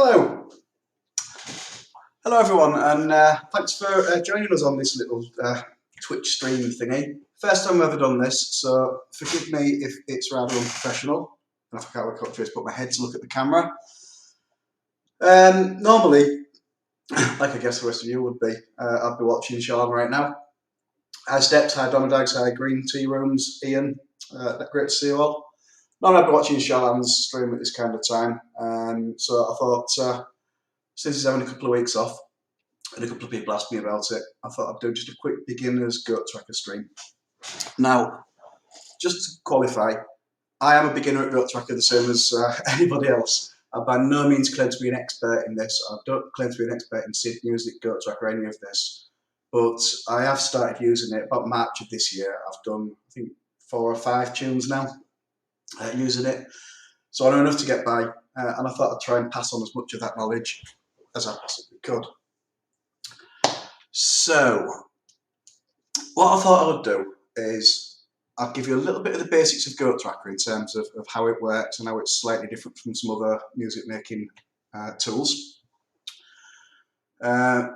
Hello. Hello everyone, and thanks for joining us on this little Twitch stream thingy. First time I've ever done this, so forgive me if it's rather unprofessional. I forgot what I put my head to look at the camera. Normally, like I guess the rest of you would be, I'd be watching Sean right now. Hi Steps, hi Donodags, hi Green Tea Rooms, Ian, great to see you all. Normally I'd be watching Sean's stream at this kind of time, so I thought, since he's having a couple of weeks off, and a couple of people asked me about it, I thought I'd do just a quick beginner's GoatTracker stream. Now, just to qualify, I am a beginner at GoatTracker the same as anybody else. I by no means claim to be an expert in this. I don't claim to be an expert in SID music, GoatTracker, any of this. But I have started using it about March of this year. I've done, I think, 4 or 5 tunes now using it. So I know enough to get by, and I thought I'd try and pass on as much of that knowledge as I possibly could. So, what I thought I would do is I'll give you a little bit of the basics of GoatTracker in terms of how it works and how it's slightly different from some other music making tools.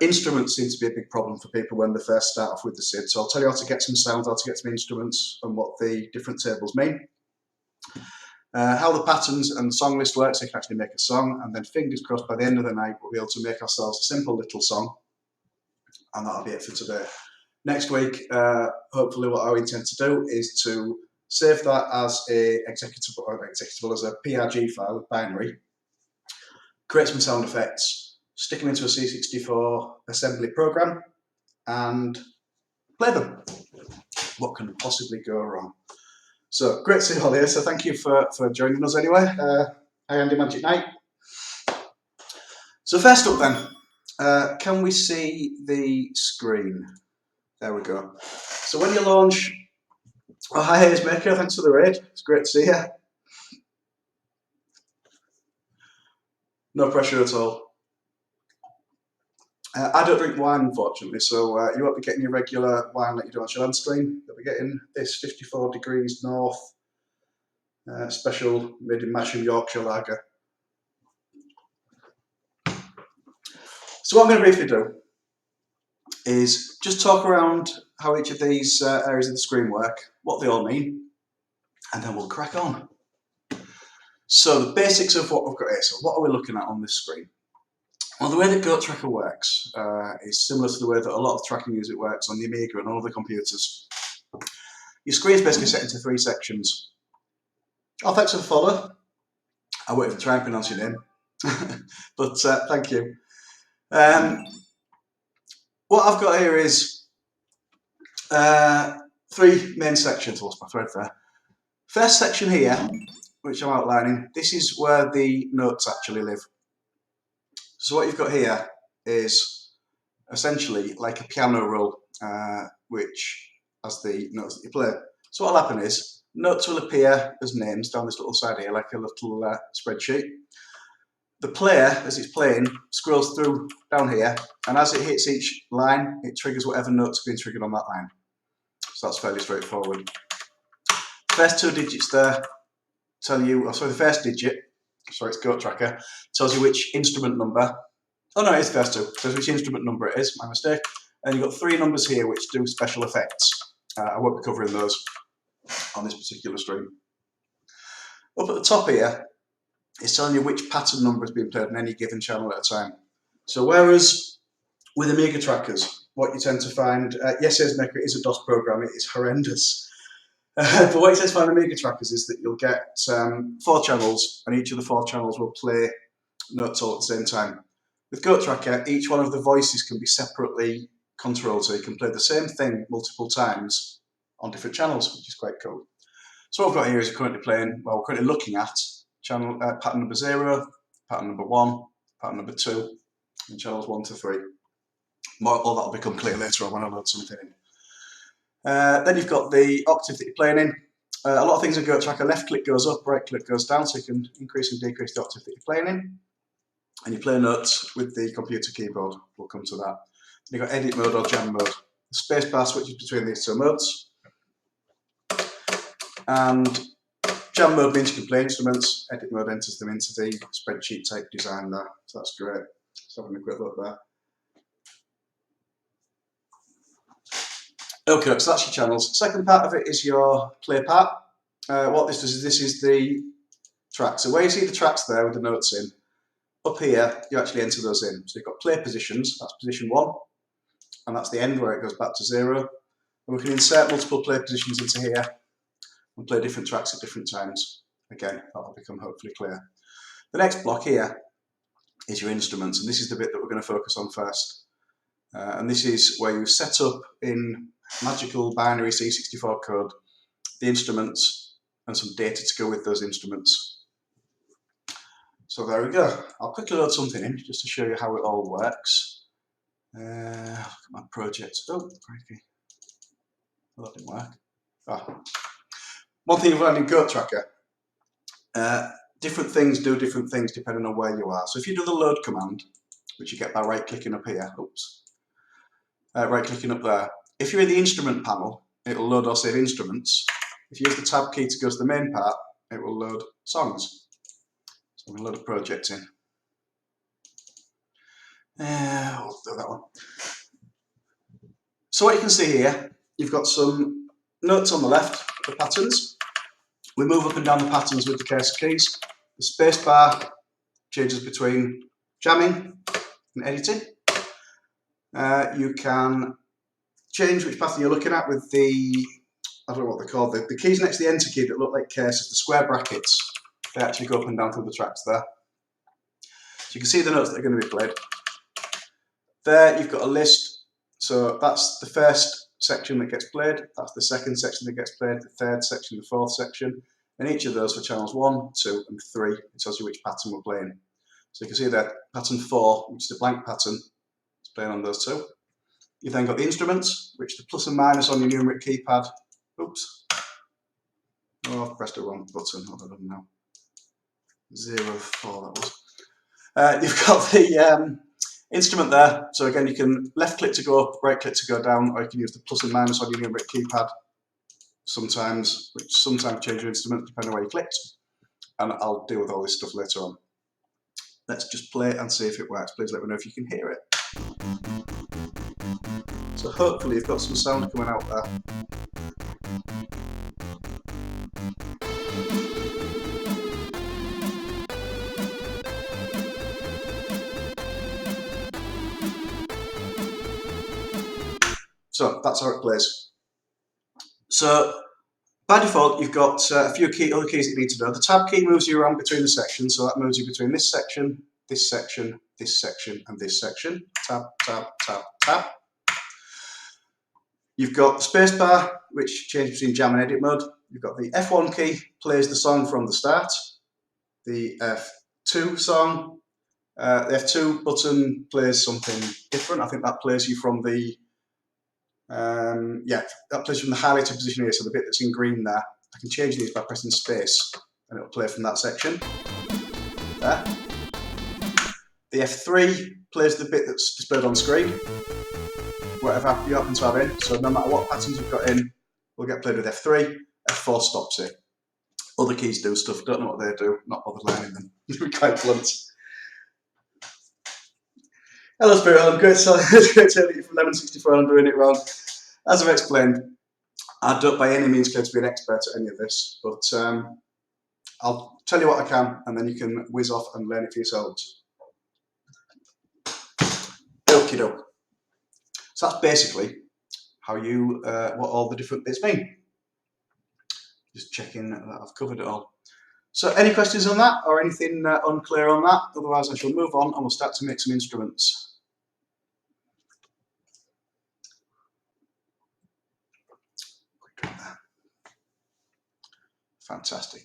Instruments seem to be a big problem for people when they first start off with the SID, so I'll tell you how to get some sounds, how to get some instruments, and what the different tables mean. How the patterns and song list works, so you can actually make a song, and then fingers crossed by the end of the night we'll be able to make ourselves a simple little song, and that'll be it for today. Next week, hopefully what I intend to do is to save that as a executable as a PRG file with binary, create some sound effects, stick them into a C64 assembly program, and play them. What can possibly go wrong? So, great to see you all here, so thank you for joining us anyway. Hi Andy Magic Night. So first up then, can we see the screen? There we go. So when you launch, oh hi Hazemaker, thanks for the raid, it's great to see you. No pressure at all. I don't drink wine unfortunately, so you won't be getting your regular wine like you do on Sean's stream. You'll be getting this 54 degrees north special made in Matcham Yorkshire lager. So what I'm going to briefly do is just talk around how each of these areas of the screen work, what they all mean, and then we'll crack on. So the basics of what we've got here. So what are we looking at on this screen? Well, the way that GoatTracker works is similar to the way that a lot of tracking music works on the Amiga and all other computers. Your screen is basically set into 3 sections. Oh, thanks for the follow. I won't even try and pronounce your name, but thank you. What I've got here is 3 main sections. I lost my thread there. First section here, which I'm outlining, this is where the notes actually live. So what you've got here is essentially like a piano roll, which has the notes that you play. So what will happen is, notes will appear as names down this little side here, like a little spreadsheet. The player, as it's playing, scrolls through down here, and as it hits each line, it triggers whatever notes have been triggered on that line. So that's fairly straightforward. The first 2 digits there tell you, the first digit, sorry, it's GoatTracker, tells you which instrument number. Oh no, it's the first 2. Tells which instrument number it is, my mistake. And you've got 3 numbers here which do special effects. I won't be covering those on this particular stream. Up at the top here, it's telling you which pattern number is being played on any given channel at a time. So whereas with Amiga trackers, what you tend to find, yes, Hazemaker is a DOS program, it is horrendous. But what you tend to find on Amiga trackers is that you'll get 4 channels, and each of the 4 channels will play notes all at the same time. With GoatTracker, each one of the voices can be separately controlled, so you can play the same thing multiple times on different channels, which is quite cool. So what I've got here is we're currently looking at channel pattern number 0, pattern number 1, pattern number 2, and channels 1 to 3. All that will become clear later on when I load something in. Then you've got the octave that you're playing in. A lot of things in GoatTracker, left click goes up, right click goes down, so you can increase and decrease the octave that you're playing in. And you play notes with the computer keyboard. We'll come to that. Then you've got edit mode or jam mode. The spacebar switches between these 2 modes. And Jam mode means you can play instruments. Edit mode enters them into the spreadsheet type design there. So that's great. Let's have a quick look there. Okay, so that's your channels. Second part of it is your play part. What this does is this is the track. So where you see the tracks there with the notes in, up here you actually enter those in. So you've got play positions, that's position 1, and that's the end where it goes back to 0. And we can insert multiple play positions into here and play different tracks at different times. Again, that'll become hopefully clear. The next block here is your instruments, and this is the bit that we're going to focus on first. And this is where you set up in magical binary C64 code the instruments and some data to go with those instruments. So there we go. I'll quickly load something in just to show you how it all works. Look at my project. Oh, crikey. Well, that didn't work. One thing you've learned in GoatTracker, different things do different things depending on where you are. So if you do the load command, which you get by right-clicking up here, right-clicking up there, if you're in the instrument panel, it'll load or save instruments. If you use the tab key to go to the main part, it will load songs. So I'm going to load a project in. We'll do that one. So what you can see here, you've got some notes on the left, the patterns. We move up and down the patterns with the cursor keys. The space bar changes between jamming and editing. You can change which pattern you're looking at with the, I don't know what they're called, the keys next to the enter key that look like cursors, the square brackets. They actually go up and down through the tracks there. So you can see the notes that are going to be played. There you've got a list. So that's the first section that gets played, that's the second section that gets played, the third section, the fourth section, and each of those for channels 1, 2 and 3, it tells you which pattern we're playing. So you can see that pattern 4, which is the blank pattern, is playing on those two. You've then got the instruments, which the plus and minus on your numeric keypad. Oops. Oh, I've pressed the wrong button, I don't know. 0, 4 that was. You've got the instrument there, so again you can left click to go up, right click to go down, or you can use the plus and minus on your numeric keypad sometimes, which sometimes change your instrument depending on where you clicked, and I'll deal with all this stuff later on. Let's just play it and see if it works. Please let me know if you can hear it. So hopefully you've got some sound coming out there. So that's how it plays. So by default, you've got a few other keys that you need to know. The tab key moves you around between the sections, so that moves you between this section, this section, this section, and this section. Tab, tab, tab, tab. You've got the spacebar, which changes between jam and edit mode. You've got the F1 key, plays the song from the start. The F2 song, the F2 button plays something different. I think that plays you from the that plays from the highlighted position here, so the bit that's in green there. I can change these by pressing space and it'll play from that section. There. The F3 plays the bit that's displayed on screen, whatever you happen to have in. So no matter what patterns you've got in, will get played with F3. F4 stops it. Other keys do stuff, don't know what they do, not bothered learning them. You're quite blunt. Hello Spirit, I'm great to tell you from Lemon 64 and doing it wrong. As I've explained, I don't by any means claim to be an expert at any of this, but I'll tell you what I can and then you can whiz off and learn it for yourselves. Okie doke. So that's basically how you, what all the different bits mean. Just checking that I've covered it all. So any questions on that or anything unclear on that? Otherwise I shall move on and we'll start to make some instruments. Fantastic.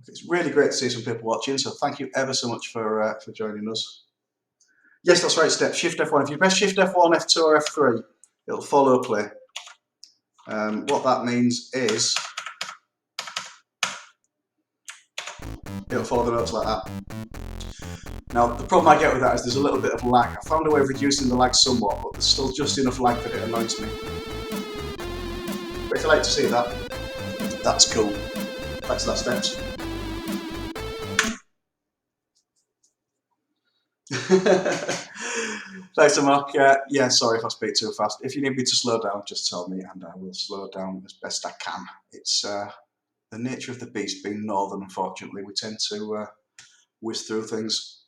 It's really great to see some people watching, so thank you ever so much for joining us. Yes, that's right, step Shift F1. If you press Shift F1, F2 or F3, it'll follow play. What that means is it'll follow the notes like that. Now, the problem I get with that is there's a little bit of lag. I found a way of reducing the lag somewhat, but there's still just enough lag that it annoys me. But if you like to see that, that's cool. back to that steps. Thanks, Mark. Yeah, sorry if I speak too fast. If you need me to slow down, just tell me and I will slow down as best I can. It's the nature of the beast being northern, unfortunately. We tend to whiz through things.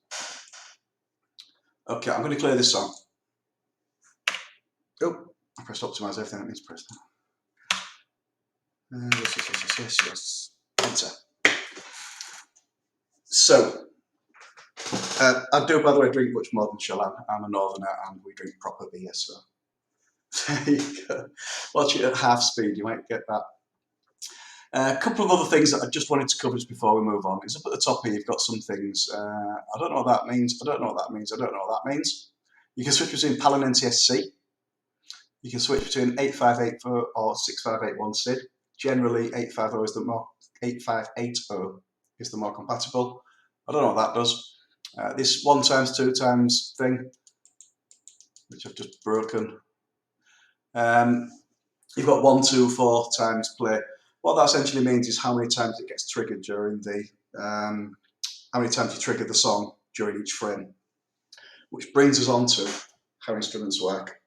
Okay, I'm going to clear this song. Oh, I pressed optimize everything, that means press that. Yes. Enter. So, I do, by the way, drink much more than Shell. I'm a northerner and we drink proper beer, so there you go. Watch it at half speed, you might get that. A couple of other things that I just wanted to cover just before we move on is up at the top here you've got some things. I don't know what that means, I don't know what that means, I don't know what that means. You can switch between PAL and NTSC. You can switch between 8580 or 6581 SID. Generally 850 is the more 8580 is the more compatible. I don't know what that does. This 1 times 2 times thing, which I've just broken. You've got 1, 2, 4 times play. What that essentially means is how many times it gets triggered during the, how many times you trigger the song during each frame. Which brings us on to how instruments work.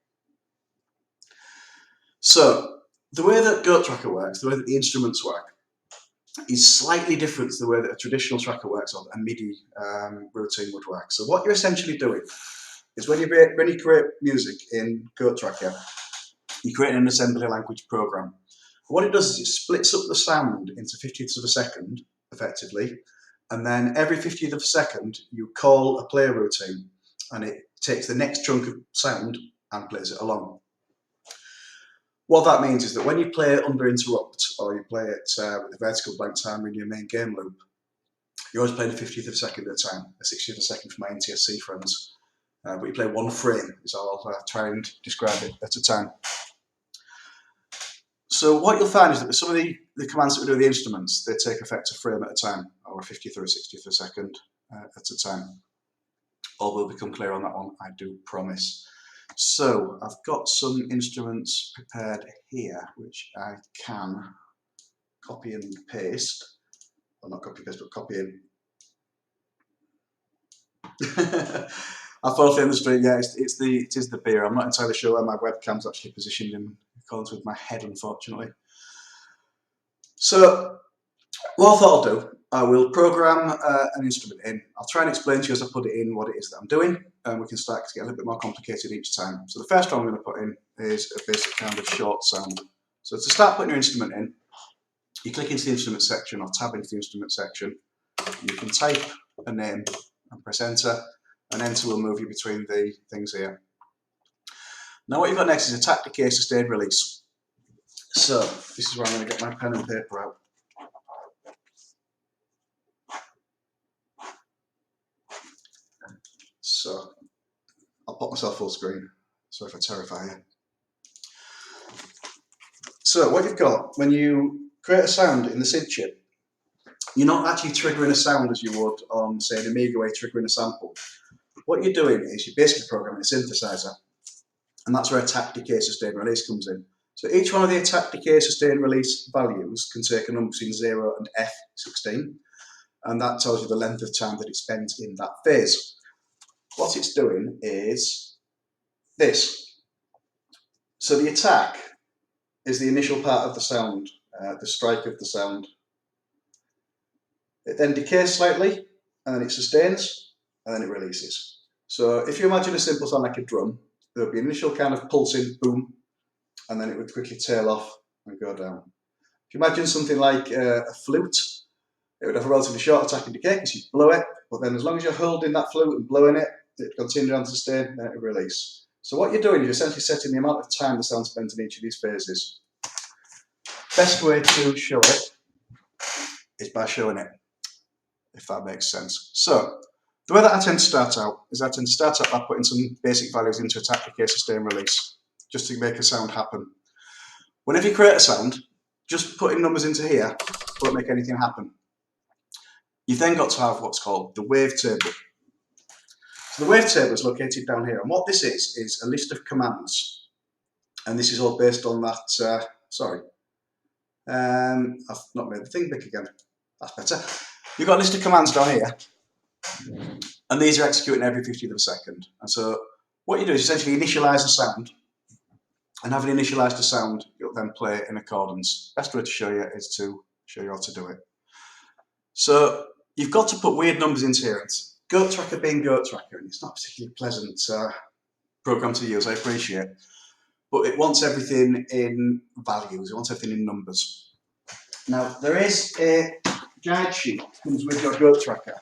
So, the way that GoatTracker works, the way that the instruments work, is slightly different to the way that a traditional tracker works or a MIDI routine would work. So what you're essentially doing is when you create music in GoatTracker, you create an assembly language program. What it does is it splits up the sound into 50ths of a second, effectively, and then every 50th of a second you call a play routine and it takes the next chunk of sound and plays it along. What that means is that when you play it under interrupt or you play it with a vertical blank timer in your main game loop, you're always playing a 50th of a second at a time, a 60th of a second for my NTSC friends. But you play 1 frame, is how I'll try and describe it, at a time. So what you'll find is that with some of the commands that we do with the instruments, they take effect a frame at a time, or a 50th or a 60th of a second at a time. All will become clear on that one, I do promise. So I've got some instruments prepared here, which I can copy and paste. Well, not copy and paste, but copy in. I thought in the street, yeah, it is the beer. I'm not entirely sure where my webcam's actually positioned in accordance with my head, unfortunately. So what I thought I'll do, I will program an instrument in. I'll try and explain to you as I put it in what it is that I'm doing, and we can start to get a little bit more complicated each time. So the first one I'm going to put in is a basic kind of short sound. So to start putting your instrument in, you click into the instrument section or tab into the instrument section. You can type a name and press enter, and enter will move you between the things here. Now what you've got next is a tap, decay, sustain, release. So this is where I'm going to get my pen and paper out. So I'll pop myself full screen, sorry if I terrify you. So what you've got, when you create a sound in the SID chip, you're not actually triggering a sound as you would on, say, an Amiga way triggering a sample. What you're doing is you're basically programming a synthesizer, and that's where attack, decay, sustain, release comes in. So each one of the attack, decay, sustain, release values can take a number between 0 and F16, and that tells you the length of time that it spends in that phase. What it's doing is this. So the attack is the initial part of the sound, the strike of the sound. It then decays slightly, and then it sustains, and then it releases. So if you imagine a simple sound like a drum, there would be an initial kind of pulsing boom, and then it would quickly tail off and go down. If you imagine something like a flute, it would have a relatively short attack and decay because you blow it, but then as long as you're holding that flute and blowing it, it continues on to sustain, then it will release. So what you're doing is you're essentially setting the amount of time the sound spends in each of these phases. Best way to show it is by showing it, if that makes sense. So the way that I tend to start out is I tend to start out by putting some basic values into attack, decay, sustain, release, just to make a sound happen. Whenever you create a sound, just putting numbers into here won't make anything happen. You've then got to have what's called the wave table. So the wave table is located down here, and what this is a list of commands, and this is all based on that, I've not made the thing big again. That's better. You've got a list of commands down here, and these are executing every 50th of a second. And so what you do is essentially initialize the sound, and having initialized the sound, you'll then play it in accordance. Best way to show you is to show you how to do it. So you've got to put weird numbers into here. It's GoatTracker being GoatTracker, and it's not a particularly pleasant program to use, I appreciate. But it wants everything in values, it wants everything in numbers. Now, there is a guide sheet that comes with your GoatTracker,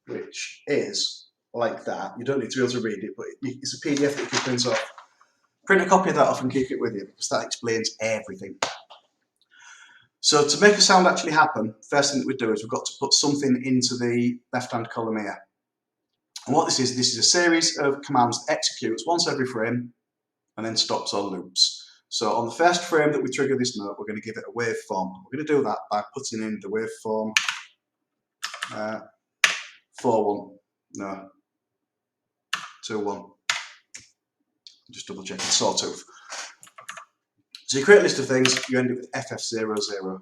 which is like that. You don't need to be able to read it, but it's a PDF that you can print off. Print a copy of that off and keep it with you, because that explains everything. So to make a sound actually happen, first thing that we do is we've got to put something into the left-hand column here. And what this is a series of commands that executes once every frame and then stops or loops. So on the first frame that we trigger this note, we're going to give it a waveform. We're going to do that by putting in the waveform 4-1, no, 2-1. Just double check, it's sawtooth. So you create a list of things, you end it with FF00.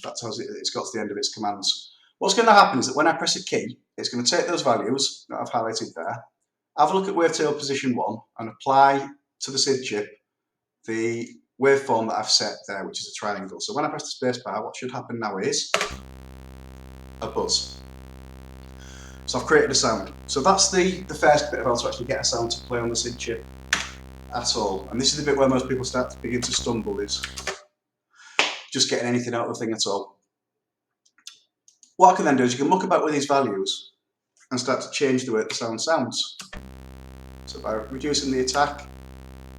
That's how it's got to the end of its commands. What's going to happen is that when I press a key, it's going to take those values that I've highlighted there, have a look at wavetable position 1, and apply to the SID chip the waveform that I've set there, which is a triangle. So when I press the spacebar, what should happen now is a buzz. So I've created a sound. So that's the first bit of how to actually get a sound to play on the SID chip at all. And this is the bit where most people start to begin to stumble, is just getting anything out of the thing at all. What I can then do is you can muck about with these values and start to change the way the sound sounds. So by reducing the attack,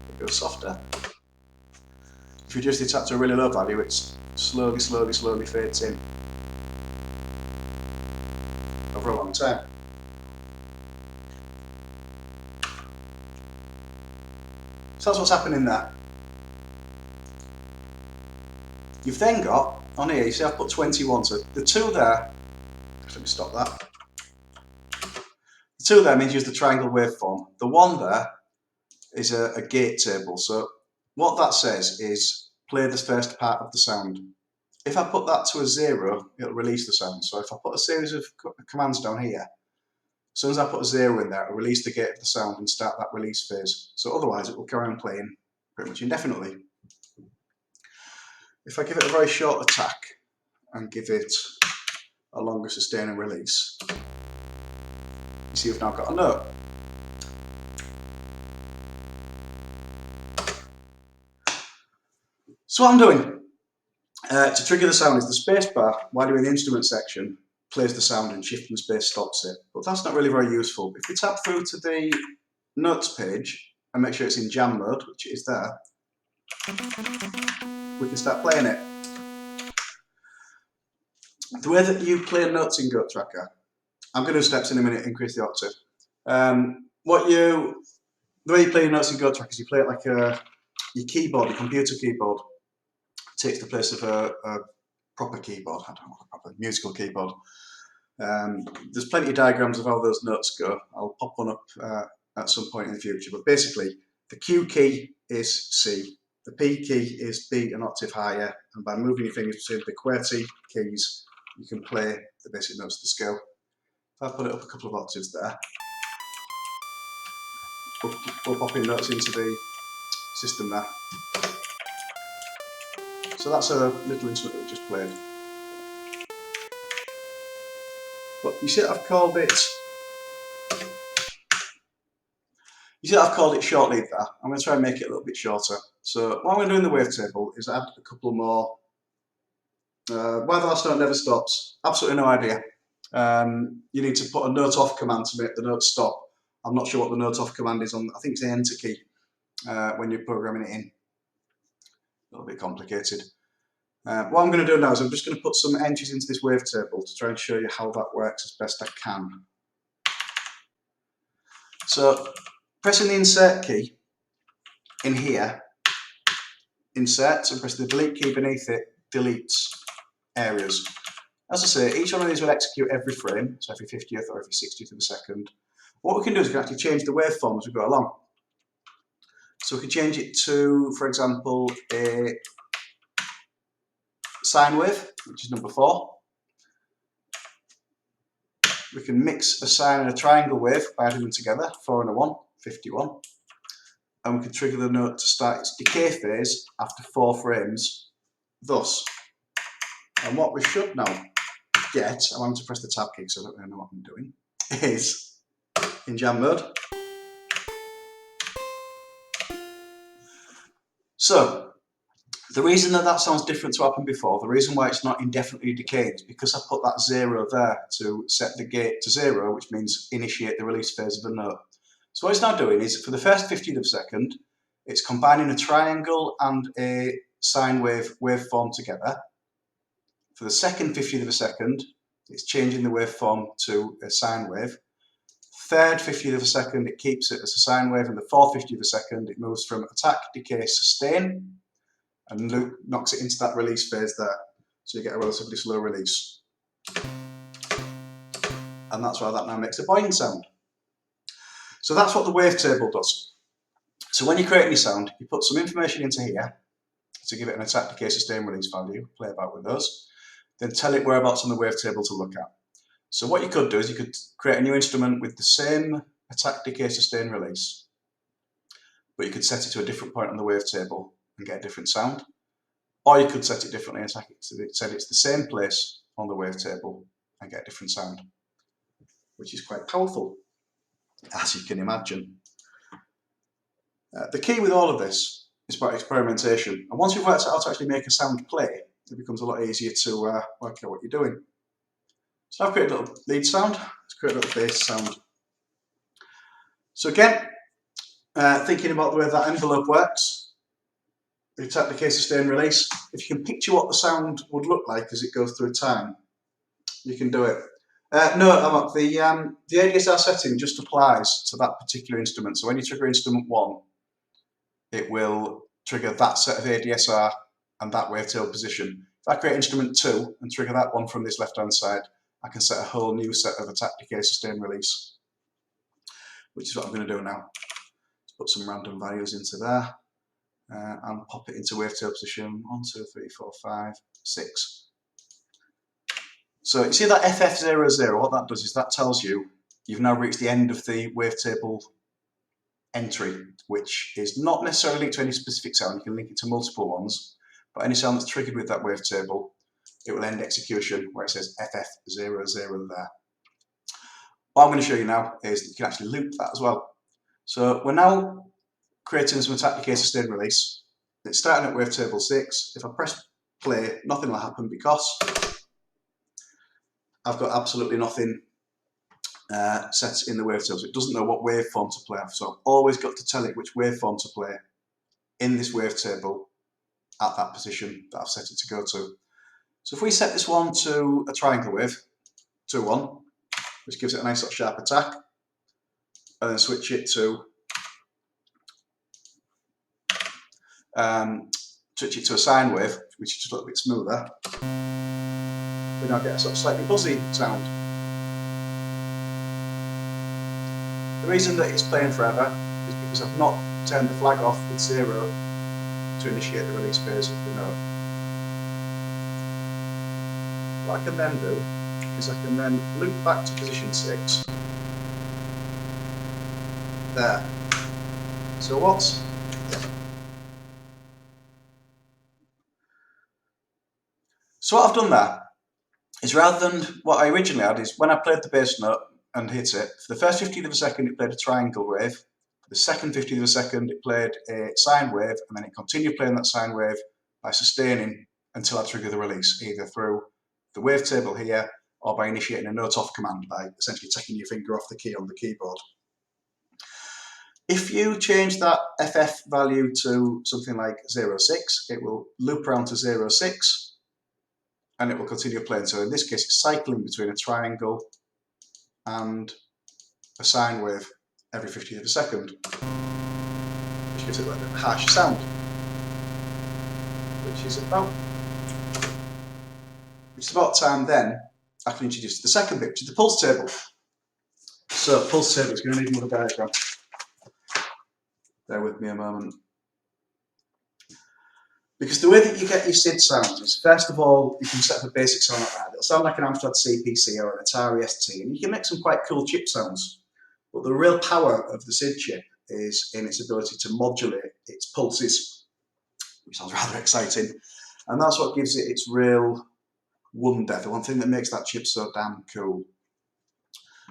it goes softer. If you reduce the attack to a really low value, it slowly fades in over a long time. So that's what's happening there. You've then got, on here, you see I've put 21, so the 2 there, let me stop that. The 2 there means use the triangle waveform. The 1 there is a gate table, so what that says is play the first part of the sound. If I put that to a 0, it'll release the sound. So if I put a series of commands down here, as soon as I put a 0 in there, it'll release the gate of the sound and start that release phase. So otherwise it will carry on playing pretty much indefinitely. If I give it a very short attack and give it a longer sustain and release, you see we've now got a note. So what I'm doing to trigger the sound is the spacebar, while you're in the instrument section, plays the sound and shift and space stops it. But that's not really very useful. If we tap through to the notes page and make sure it's in jam mode, which it is there, we can start playing it. The way that you play notes in GoatTracker, I'm going to do steps in a minute, increase the octave. The way you play your notes in GoatTracker is you play it like your keyboard, your computer keyboard. It takes the place of a proper keyboard, I don't know, a proper musical keyboard. There's plenty of diagrams of how those notes go. I'll pop one up at some point in the future, but basically the Q key is C, the P key is B an octave higher, and by moving your fingers between the QWERTY keys, you can play the basic notes of the scale. If I put it up a couple of octaves there, we'll pop in notes into the system there. So that's a little instrument that we just played. But you see I've called it short lead there. I'm going to try and make it a little bit shorter. So what I'm going to do in the wavetable is add a couple more. Why the last note never stops, absolutely no idea. You need to put a note off command to make the note stop. I'm not sure what the note off command is on, I think it's the enter key when you're programming it in. A little bit complicated. What I'm going to do now is I'm just going to put some entries into this wavetable to try and show you how that works as best I can. So pressing the insert key in here inserts, and press the delete key beneath it deletes areas. As I say, each one of these will execute every frame, so every 50th or every 60th of a second. What we can do is we can actually change the waveform as we go along. So we can change it to, for example, a sine wave, which is number 4. We can mix a sine and a triangle wave by adding them together, 4 and a 1, 51. And we can trigger the note to start its decay phase after 4 frames, thus. And what we should now get, I want to press the tab key so I don't really know what I'm doing, is in jam mode. So, the reason that sounds different to what happened before, the reason why it's not indefinitely decaying is because I put that 0 there to set the gate to 0, which means initiate the release phase of the note. So what it's now doing is, for the first 50th of a second, it's combining a triangle and a sine wave waveform together. For the second 50th of a second, it's changing the waveform to a sine wave. Third 50th of a second, it keeps it as a sine wave, and the fourth 50th of a second, it moves from attack, decay, sustain, and knocks it into that release phase there. So you get a relatively slow release. And that's why that now makes a boing sound. So that's what the wavetable does. So when you create any sound, you put some information into here to give it an attack, decay, sustain, release value, play about with those, then tell it whereabouts on the wavetable to look at. So what you could do is you could create a new instrument with the same attack, decay, sustain, release, but you could set it to a different point on the wavetable and get a different sound. Or you could set it differently and set it's the same place on the wavetable and get a different sound, which is quite powerful, as you can imagine. The key with all of this is about experimentation. And once you've worked out how to actually make a sound play, it becomes a lot easier to work out what you're doing. So I've created a little lead sound. Let's create a little bass sound. So again, thinking about the way that envelope works, the attack, decay, sustain, release. If you can picture what the sound would look like as it goes through time, you can do it. No, the ADSR setting just applies to that particular instrument. So when you trigger instrument 1, it will trigger that set of ADSR and that wavetable position. If I create instrument 2 and trigger that one from this left-hand side, I can set a whole new set of attack, decay, sustain, release, which is what I'm going to do now. Let's put some random values into there and pop it into wavetable position 1, 2, 3, 4, 5, 6. So you see that FF00, what that does is that tells you you've now reached the end of the wavetable entry, which is not necessarily linked to any specific sound. You can link it to multiple ones, but any sound that's triggered with that wavetable, it will end execution where it says FF00 there. What I'm going to show you now is that you can actually loop that as well. So we're now creating some attack, decay, sustain, release. It's starting at wavetable 6. If I press play, nothing will happen because I've got absolutely nothing set in the wavetable. So it doesn't know what waveform to play off. So I've always got to tell it which waveform to play in this wavetable at that position that I've set it to go to. So if we set this one to a triangle wave, 2-1, which gives it a nice sort of sharp attack, and then switch it to a sine wave, which is just a little bit smoother, we now get a sort of slightly buzzy sound. The reason that it's playing forever is because I've not turned the flag off with 0 to initiate the release phase of the note. What I can then do is I can then loop back to position 6. There. So what I've done there is, rather than what I originally had, is when I played the bass note and hit it, for the first 50th of a second it played a triangle wave, for the second 50th of a second it played a sine wave, and then it continued playing that sine wave by sustaining until I trigger the release, either through the wavetable here or by initiating a note off command by essentially taking your finger off the key on the keyboard. If you change that FF value to something like 0.6, it will loop around to 0.6 and it will continue playing. So in this case, it's cycling between a triangle and a sine wave every 50th of a second, which gives it like a harsh sound, which is about time then I can introduce the second bit, which is the pulse table. So pulse table is going to need another diagram. Bear with me a moment. Because the way that you get your SID sounds is, first of all, you can set up a basic sound like that. It'll sound like an Amstrad CPC or an Atari ST, and you can make some quite cool chip sounds. But the real power of the SID chip is in its ability to modulate its pulses, which sounds rather exciting. And that's what gives it its real wonder, the one thing that makes that chip so damn cool.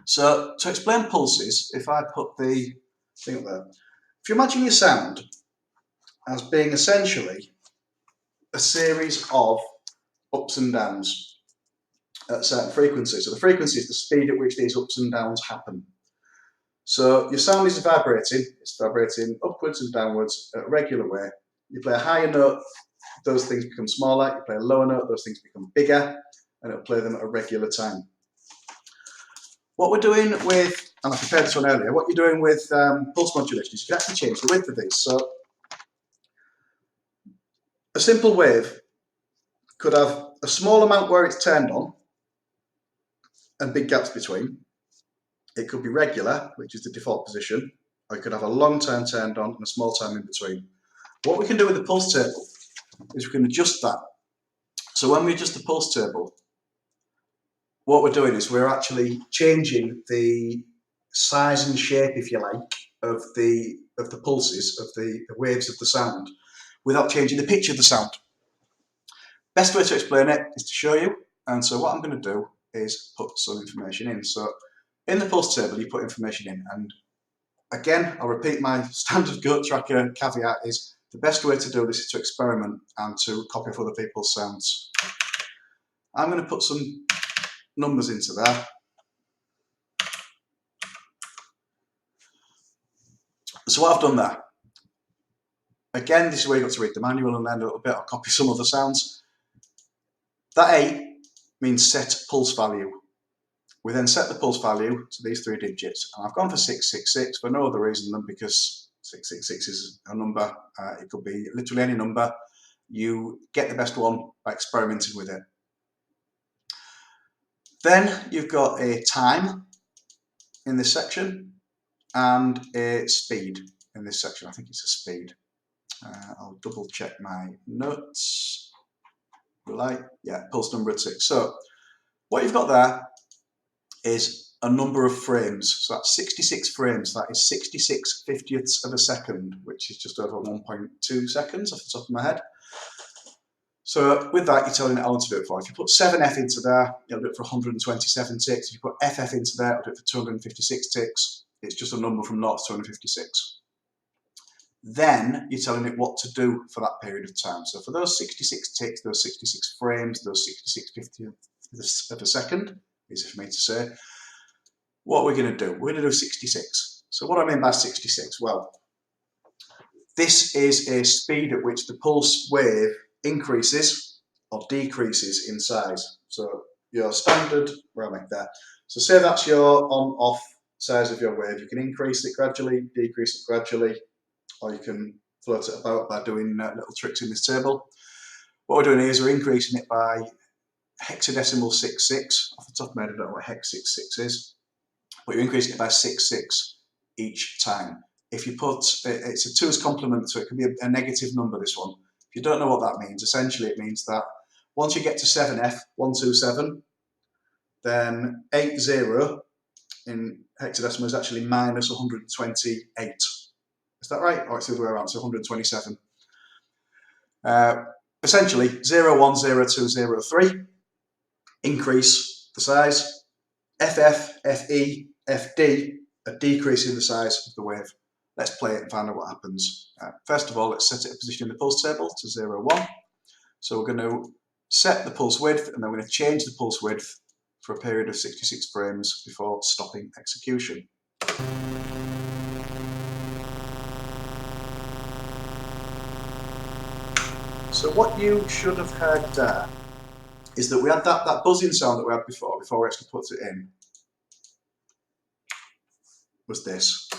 So, to explain pulses, if I put the thing up there, if you imagine your sound as being essentially a series of ups and downs at certain frequencies. So the frequency is the speed at which these ups and downs happen. So your sound is vibrating, it's vibrating upwards and downwards at a regular way. You play a higher note, those things become smaller. You play a lower note, those things become bigger, and it'll play them at a regular time. What we're doing with, and I prepared this one earlier, what you're doing with pulse modulation is you can actually change the width of these. So a simple wave could have a small amount where it's turned on and big gaps between. It could be regular, which is the default position, or you could have a long time turned on and a small time in between. What we can do with the pulse table is we can adjust that. So when we adjust the pulse table, what we're doing is we're actually changing the size and shape, if you like, of the pulses, of the waves of the sound, without changing the pitch of the sound. Best way to explain it is to show you. And so what I'm going to do is put some information in. So in the pulse table, you put information in. And again, I'll repeat my standard GoatTracker caveat is the best way to do this is to experiment and to copy off other people's sounds. I'm going to put some numbers into there. So what I've done there, again, this is where you've got to read the manual and learn a little bit. I'll copy some other sounds. That 8 means set pulse value. We then set the pulse value to these 3 digits. And I've gone for 666 for no other reason than because 666 is a number. It could be literally any number. You get the best one by experimenting with it. Then you've got a time in this section and a speed in this section. I think it's a speed. I'll double check my notes. Yeah, pulse number at 6. So what you've got there is a number of frames. So that's 66 frames. That is 66 50ths of a second, which is just over 1.2 seconds off the top of my head. So with that, you're telling it how long to do it for. If you put 7F into there, it'll do it for 127 ticks. If you put FF into there, it'll do it for 256 ticks. It's just a number from 0 to 256. Then you're telling it what to do for that period of time. So for those 66 ticks, those 66 frames, those 66 50ths of a second, easy for me to say, what we're going to do? We're going to do 66. So what do I mean by 66? Well, this is a speed at which the pulse wave increases or decreases in size. So your standard, where am I there? So say that's your on-off size of your wave. You can increase it gradually, decrease it gradually, or you can float it about by doing little tricks in this table. What we're doing here is we're increasing it by hexadecimal 66. Off the top of my head, I don't know what hex 66 is, but you're increasing it by 66 each time. If you put, it's a 2's complement, so it can be a negative number, this one. If you don't know what that means, essentially it means that once you get to 7F, 127, then 80 in hexadecimal is actually minus 128. Is that right? Or it's the other way around, so 127. Essentially, 0, 1, 0, 2, 0, 3, increase the size. FF, FE, FD are decreasing the size of the wave. Let's play it and find out what happens. First of all, let's set it a position in the pulse table to 0, 1. So we're going to set the pulse width, and then we're going to change the pulse width for a period of 66 frames before stopping execution. So what you should have heard there is that we had that buzzing sound that we had before we actually put it in, was this.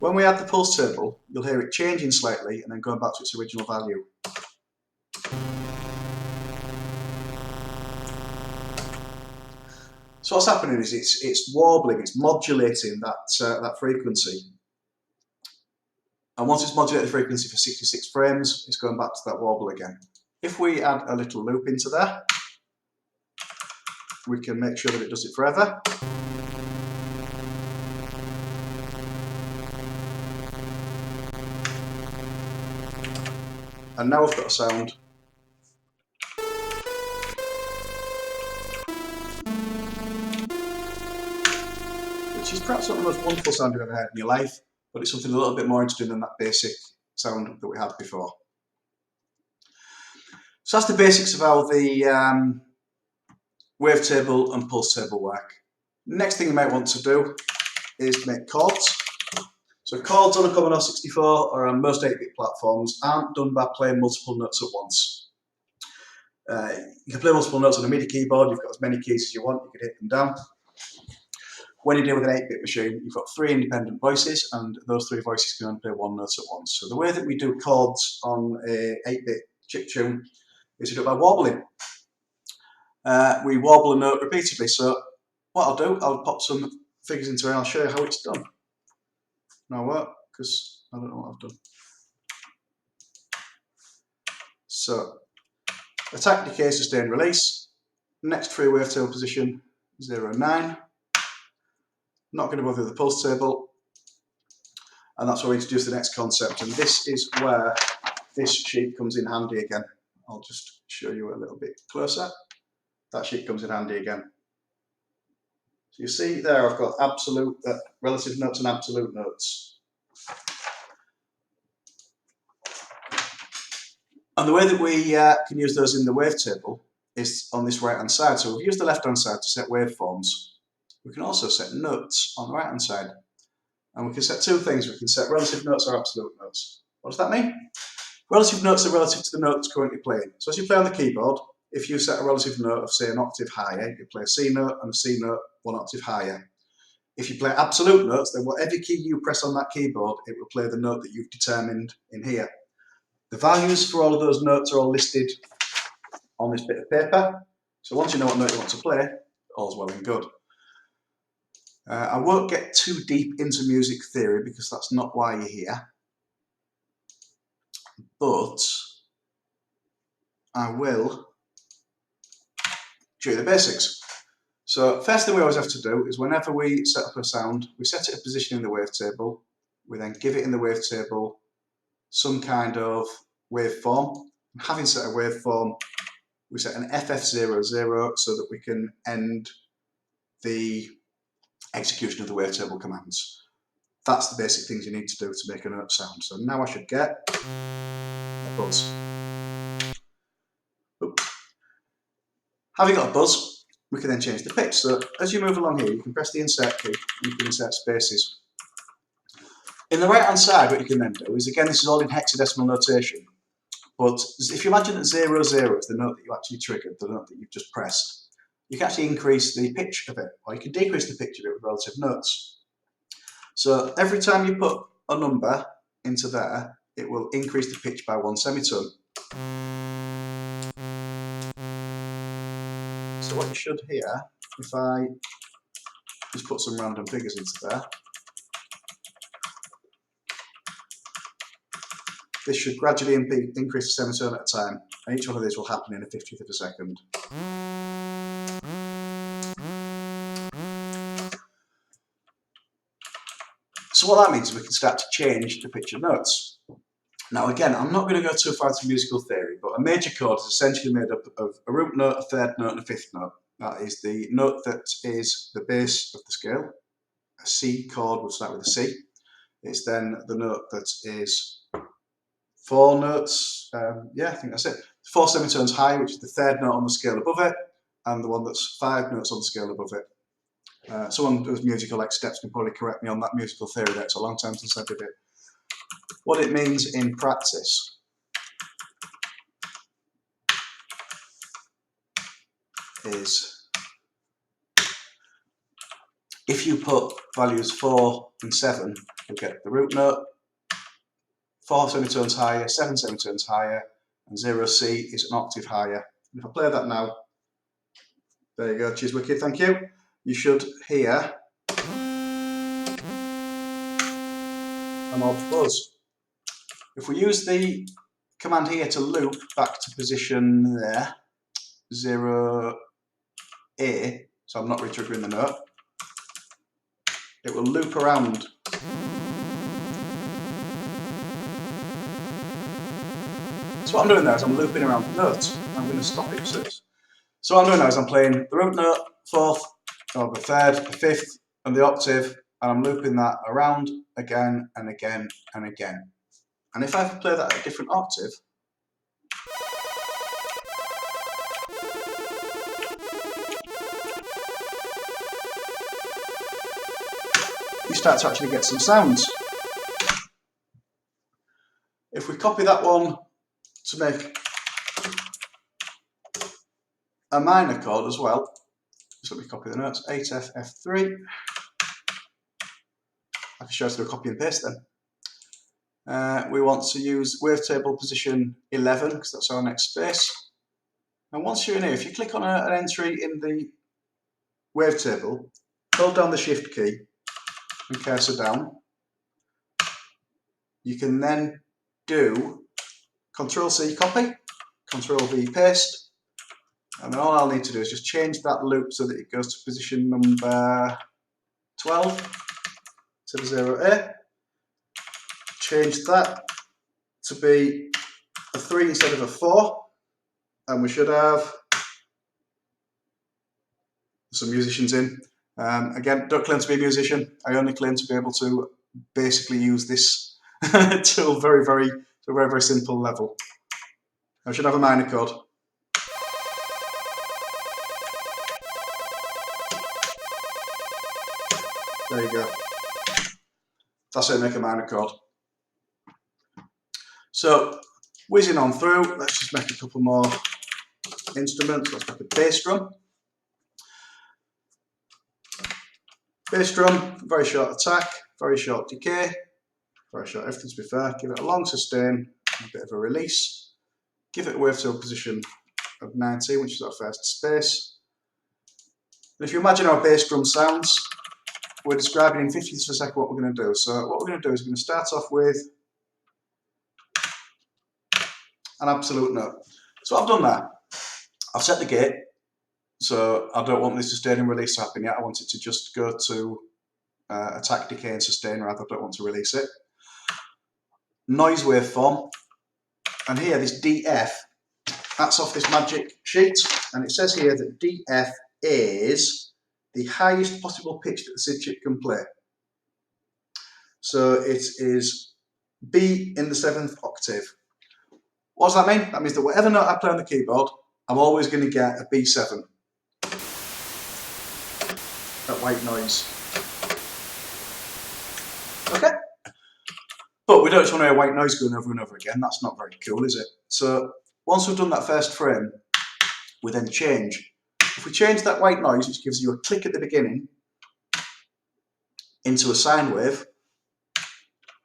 When we add the pulse table, you'll hear it changing slightly and then going back to its original value. So what's happening is it's warbling, it's modulating that frequency. And once it's modulated the frequency for 66 frames, it's going back to that warble again. If we add a little loop into there, we can make sure that it does it forever. And now we've got a sound which is perhaps not the most wonderful sound you've ever heard in your life, but it's something a little bit more interesting than that basic sound that we had before. So that's the basics of how the wavetable and pulse table work. Next thing you might want to do is make chords. So chords on a Commodore 64 or on most 8-bit platforms aren't done by playing multiple notes at once. You can play multiple notes on a MIDI keyboard, you've got as many keys as you want, you can hit them down. When you deal with an 8-bit machine, you've got 3 independent voices, and those 3 voices can only play one note at once. So the way that we do chords on a 8-bit chiptune is we do it by wobbling. We wobble a note repeatedly. So what I'll do, I'll pop some figures into it and I'll show you how it's done. Now what? Because I don't know what I've done. So attack, decay, sustain, release. Next free wavetable position 0, 9. Not going to bother with the pulse table, and that's where we introduce the next concept, and this is where this sheet comes in handy again. I'll just show you a little bit closer. That sheet comes in handy again. So you see there I've got absolute, relative notes and absolute notes. And the way that we can use those in the wavetable is on this right hand side. So we've used the left hand side to set waveforms. We can also set notes on the right hand side. And we can set 2 things. We can set relative notes or absolute notes. What does that mean? Relative notes are relative to the note that's currently playing. So as you play on the keyboard, if you set a relative note of, say, an octave higher, you play a C note and a C note 1 octave higher. If you play absolute notes, then whatever key you press on that keyboard, it will play the note that you've determined in here. The values for all of those notes are all listed on this bit of paper. So once you know what note you want to play, all's well and good. I won't get too deep into music theory because that's not why you're here, but I will show you the basics. So first thing we always have to do is whenever we set up a sound, we set it a position in the wavetable, we then give it in the wavetable some kind of waveform. And having set a waveform, we set an FF00 so that we can end the execution of the wavetable commands. That's the basic things you need to do to make a note sound. So now I should get a buzz. Oop. Having got a buzz, we can then change the pitch. So as you move along here, you can press the insert key and you can insert spaces. In the right hand side, what you can then do is, again, this is all in hexadecimal notation, but if you imagine that 00 is the note that you actually triggered, the note that you've just pressed, you can actually increase the pitch of it, or you can decrease the pitch of it with relative notes. So every time you put a number into there, it will increase the pitch by 1 semitone. So what you should hear, if I just put some random figures into there, this should gradually increase the semitone at a time, and each one of these will happen in a 50th of a second. So what that means is we can start to change the pitch of notes. Now again, I'm not going to go too far into musical theory, but a major chord is essentially made up of a root note, a third note, and a fifth note. That is the note that is the base of the scale. A C chord would start with a C. It's then the note that is 4 notes, yeah, I think that's it. 4 semitones high, which is the third note on the scale above it, and the one that's 5 notes on the scale above it. Someone who's musical like steps can probably correct me on that musical theory there. It's a long time since I did it. What it means in practice is if you put values 4 and 7, you'll get the root note, 4 semitones higher, 7 semitones higher, and 0C is an octave higher. And if I play that now, there you go, cheers wicked, thank you. You should hear an odd buzz. If we use the command here to loop back to position there, 0A, so I'm not retriggering the note, it will loop around. So what I'm doing there is I'm looping around the notes. I'm going to stop it soon. So what I'm doing now is I'm playing the root note, fourth, or the third, the fifth, and the octave, and I'm looping that around again and again and again. And if I play that at a different octave, you start to actually get some sounds. If we copy that one to make a minor chord as well, just let me copy the notes, 8F, F3. I can show us through a copy and paste then. We want to use wavetable position 11 because that's our next space. And once you're in here, if you click on an entry in the wavetable, hold down the shift key and cursor down. You can then do Control C copy, Control V paste, and then all I'll need to do is just change that loop so that it goes to position number 12 to the 0A. Change that to be a 3 instead of a 4, and we should have some musicians in. Again, don't claim to be a musician. I only claim to be able to basically use this tool to a very simple level. I should have a minor chord. There you go. That's how you make a minor chord. So, whizzing on through, let's just make a couple more instruments. Let's make a bass drum. Bass drum, very short attack, very short decay, very short everything to be fair. Give it a long sustain, a bit of a release. Give it a wavetable position of 90, which is our first space. And if you imagine how a bass drum sounds, we're describing in 50ths of a second what we're going to do. So what we're going to do is we're going to start off with an absolute note. So I've done that. I've set the gate. So I don't want this sustain and release to happen yet. I want it to just go to attack, decay and sustain rather. I don't want to release it. Noise waveform. And here this DF, that's off this magic sheet. And it says here that DF is the highest possible pitch that the SID chip can play. So it is B in the 7th octave. What does that mean? That means that whatever note I play on the keyboard, I'm always going to get a B7. That white noise. Okay? But we don't just want to hear white noise going over and over again. That's not very cool, is it? So once we've done that first frame, we then change. If we change that white noise, which gives you a click at the beginning, into a sine wave,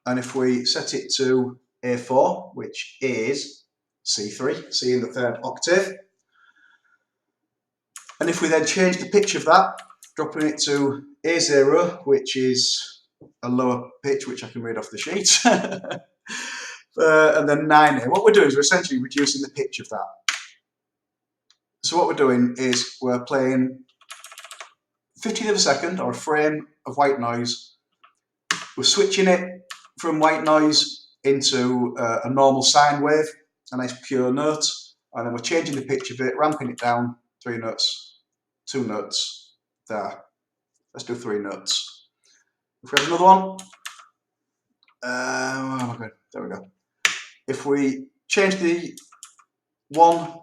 and if we set it to A4, which is C3, C in the 3rd octave, and if we then change the pitch of that, dropping it to A0, which is a lower pitch, which I can read off the sheet, and then 9A, what we're doing is we're essentially reducing the pitch of that. So what we're doing is we're playing 50th of a second, or a frame of white noise. We're switching it from white noise into a normal sine wave, a nice pure note, and then we're changing the pitch of it, ramping it down, 3 notes, 2 notes, there. Let's do 3 notes. If we have another one, oh my god, there we go. If we change the 1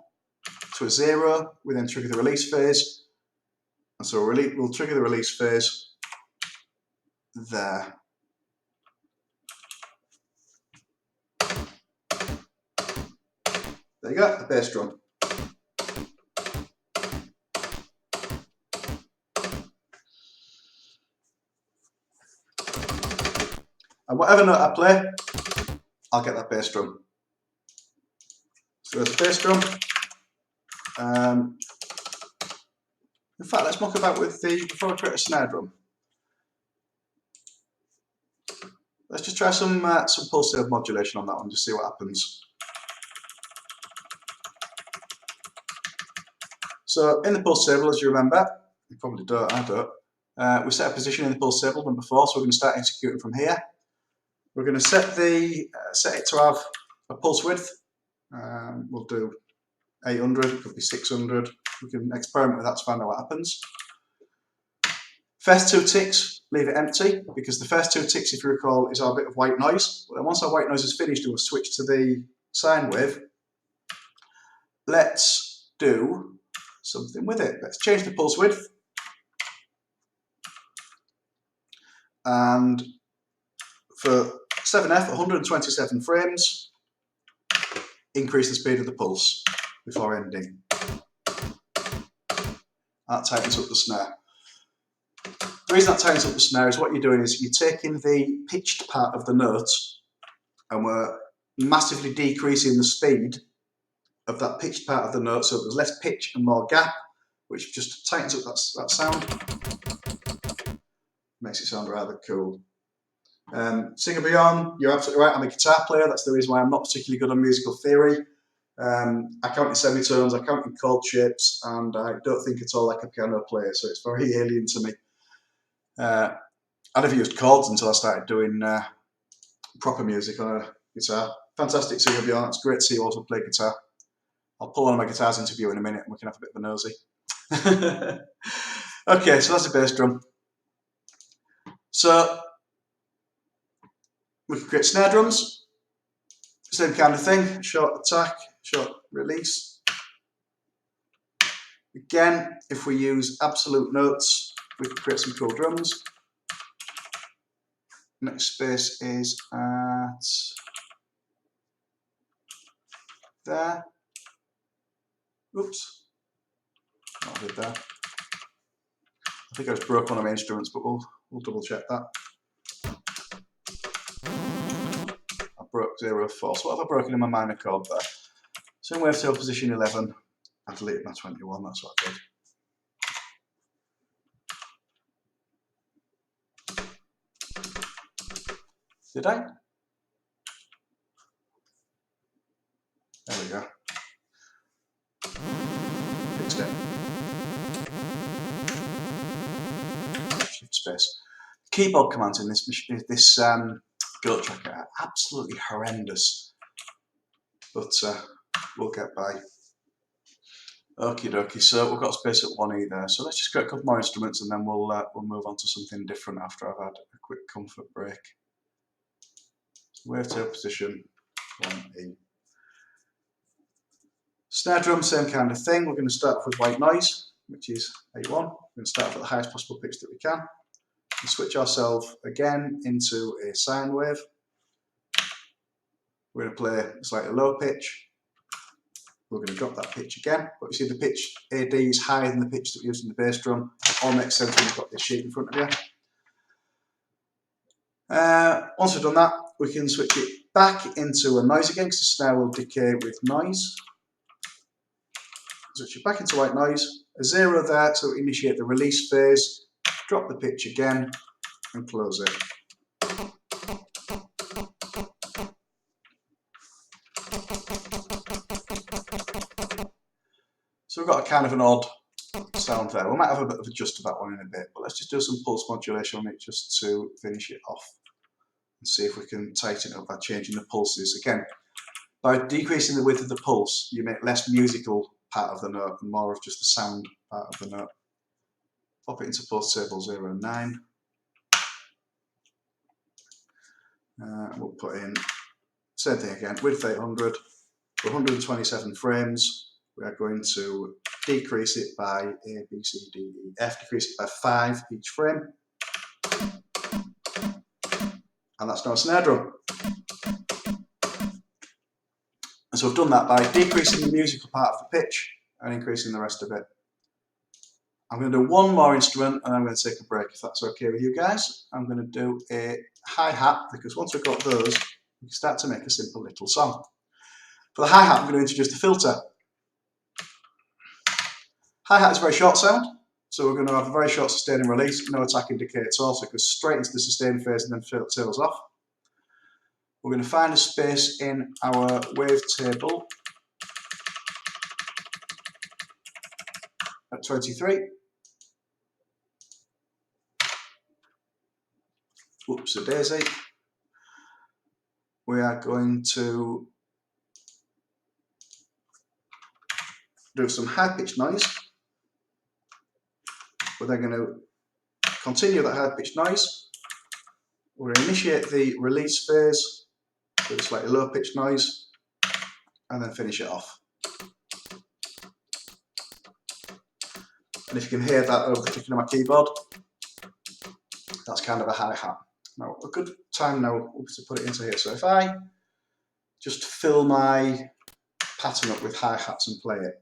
to a 0, we then trigger the release phase, and so we'll trigger the release phase there. There you go, the bass drum. And whatever note I play, I'll get that bass drum. So there's the bass drum. In fact, let's muck about with before I create a snare drum. Let's just try some pulse modulation on that one, just see what happens. So in the pulse table, as you remember, you probably don't, I don't, we set a position in the pulse table number 4, so we're going to start executing from here. We're going to set it to have a pulse width. We'll do 800, it could be 600. We can experiment with that to find out what happens. First 2 ticks, leave it empty, because the first 2 ticks, if you recall, is our bit of white noise. But then once our white noise is finished and we'll switch to the sine wave, let's do something with it. Let's change the pulse width. And for 7F, 127 frames, increase the speed of the pulse before ending. That tightens up the snare. The reason that tightens up the snare is what you're doing is you're taking the pitched part of the note and we're massively decreasing the speed of that pitched part of the note, so there's less pitch and more gap, which just tightens up that sound. Makes it sound rather cool. Singer Beyond, you're absolutely right, I'm a guitar player. That's the reason why I'm not particularly good on musical theory. I count in semitones, I count in chord shapes, and I don't think at all like a piano player, so it's very alien to me. I never used chords until I started doing proper music on a guitar. Fantastic Singer Beyond, it's great to see you also play guitar. I'll pull one of my guitars into view in a minute and we can have a bit of a nosy. Okay, so that's the bass drum. So we can create snare drums, same kind of thing, short attack, short release. Again, if we use absolute notes, we can create some cool drums. Next space is at there. Oops, what I did there. I think I just broke one of my instruments, but we'll double check that. I broke 0, 4. So what have I broken in my minor chord there? So in wave tail position 11, I deleted my 21, that's what I did. Did I? There we go. Fixed it. Shift space. Keyboard commands in this GoatTracker are absolutely horrendous, but we'll get by. Okie dokie, so we've got space at 1E there, so let's just get a couple more instruments and then we'll move on to something different after I've had a quick comfort break. Wave tail position 1E. Snare drum, same kind of thing. We're going to start off with white noise, which is 8-1. We're going to start off at the highest possible pitch that we can. We'll switch ourselves again into a sine wave. We're going to play a slightly low pitch. We're going to drop that pitch again, but you see the pitch AD is higher than the pitch that we used in the bass drum. It all makes sense when you've got this sheet in front of you. Once we've done that, we can switch it back into a noise again, because the snare will decay with noise. Switch it back into white noise, a 0 there to initiate the release phase, drop the pitch again, and close it. So we've got a kind of an odd sound there. We might have a bit of adjust to that one in a bit, but let's just do some pulse modulation on it just to finish it off and see if we can tighten it up by changing the pulses. Again, by decreasing the width of the pulse, you make less musical part of the note and more of just the sound part of the note. Pop it into pulse table 0 and 9. We'll put in same thing again, width 800, 127 frames. We are going to decrease it by A, B, C, D, E, F, decrease it by 5 each frame. And that's now a snare drum. And so we've done that by decreasing the musical part of the pitch and increasing the rest of it. I'm going to do one more instrument and I'm going to take a break if that's okay with you guys. I'm going to do a hi-hat, because once we've got those, we can start to make a simple little song. For the hi-hat, I'm going to introduce the filter. Hi-hat is a very short sound, so we're going to have a very short sustain and release, no attack and decay at all, so it goes straight into the sustain phase and then tails off. we're going to find a space in our wavetable at 23. Whoops-a-daisy. We are going to do some high-pitched noise. We're then going to continue that high-pitched noise. We're going to initiate the release phase with a slightly low-pitched noise, and then finish it off. And if you can hear that over the clicking of my keyboard, that's kind of a hi-hat. Now, a good time now to put it into here. So if I just fill my pattern up with hi-hats and play it,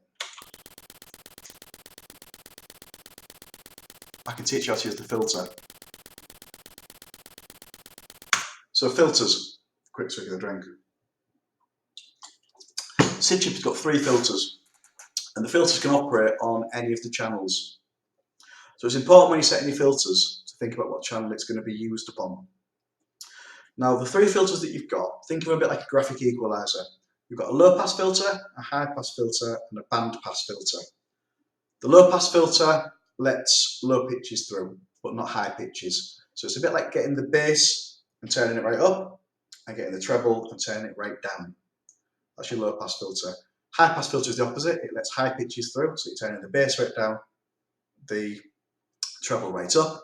I can teach you how to use the filter. So filters, quick swig of the drink. SID chip has got 3 filters, and the filters can operate on any of the channels. So it's important when you're setting your filters to think about what channel it's going to be used upon. Now, the 3 filters that you've got, think of them a bit like a graphic equalizer. You've got a low pass filter, a high pass filter, and a band pass filter. The low pass filter lets low pitches through, but not high pitches. So it's a bit like getting the bass and turning it right up, and getting the treble and turning it right down. That's your low pass filter. High pass filter is the opposite. It lets high pitches through, so you're turning the bass right down, the treble right up.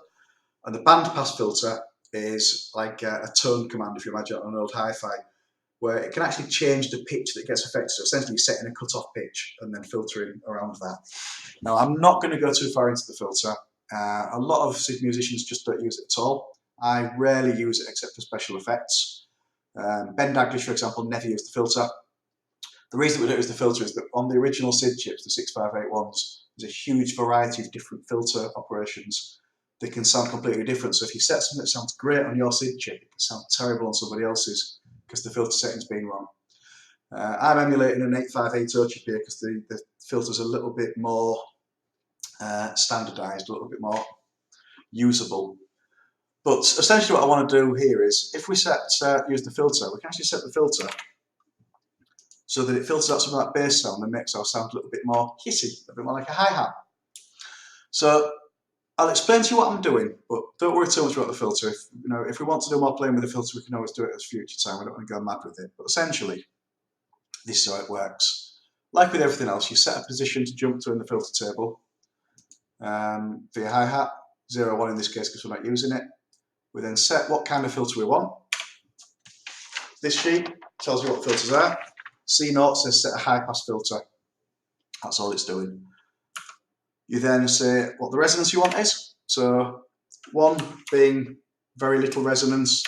And the band pass filter is like a tone command, if you imagine on an old hi-fi, where it can actually change the pitch that gets affected. So essentially setting a cut-off pitch and then filtering around that. Now, I'm not going to go too far into the filter. A lot of SID musicians just don't use it at all. I rarely use it except for special effects. Ben Daglish, for example, never used the filter. The reason we don't use the filter is that on the original SID chips, the 6581s, there's a huge variety of different filter operations. They can sound completely different. So if you set something that sounds great on your SID chip, it can sound terrible on somebody else's because the filter setting's been wrong. I'm emulating an 858 chip here because the filter's a little bit more standardized, a little bit more usable. But essentially what I want to do here is, if we use the filter, we can actually set the filter so that it filters out some of that bass sound and makes our sound a little bit more hissy, a bit more like a hi-hat. So I'll explain to you what I'm doing, but don't worry too much about the filter. If we want to do more playing with the filter, we can always do it at a future time. We don't want to go mad with it. But essentially, this is how it works. Like with everything else, you set a position to jump to in the filter table for your hi-hat, 0, 1 in this case because we're not using it. We then set what kind of filter we want. This sheet tells you what filters are. C0 says set a high-pass filter. That's all it's doing. You then say what the resonance you want is. So 1 being very little resonance,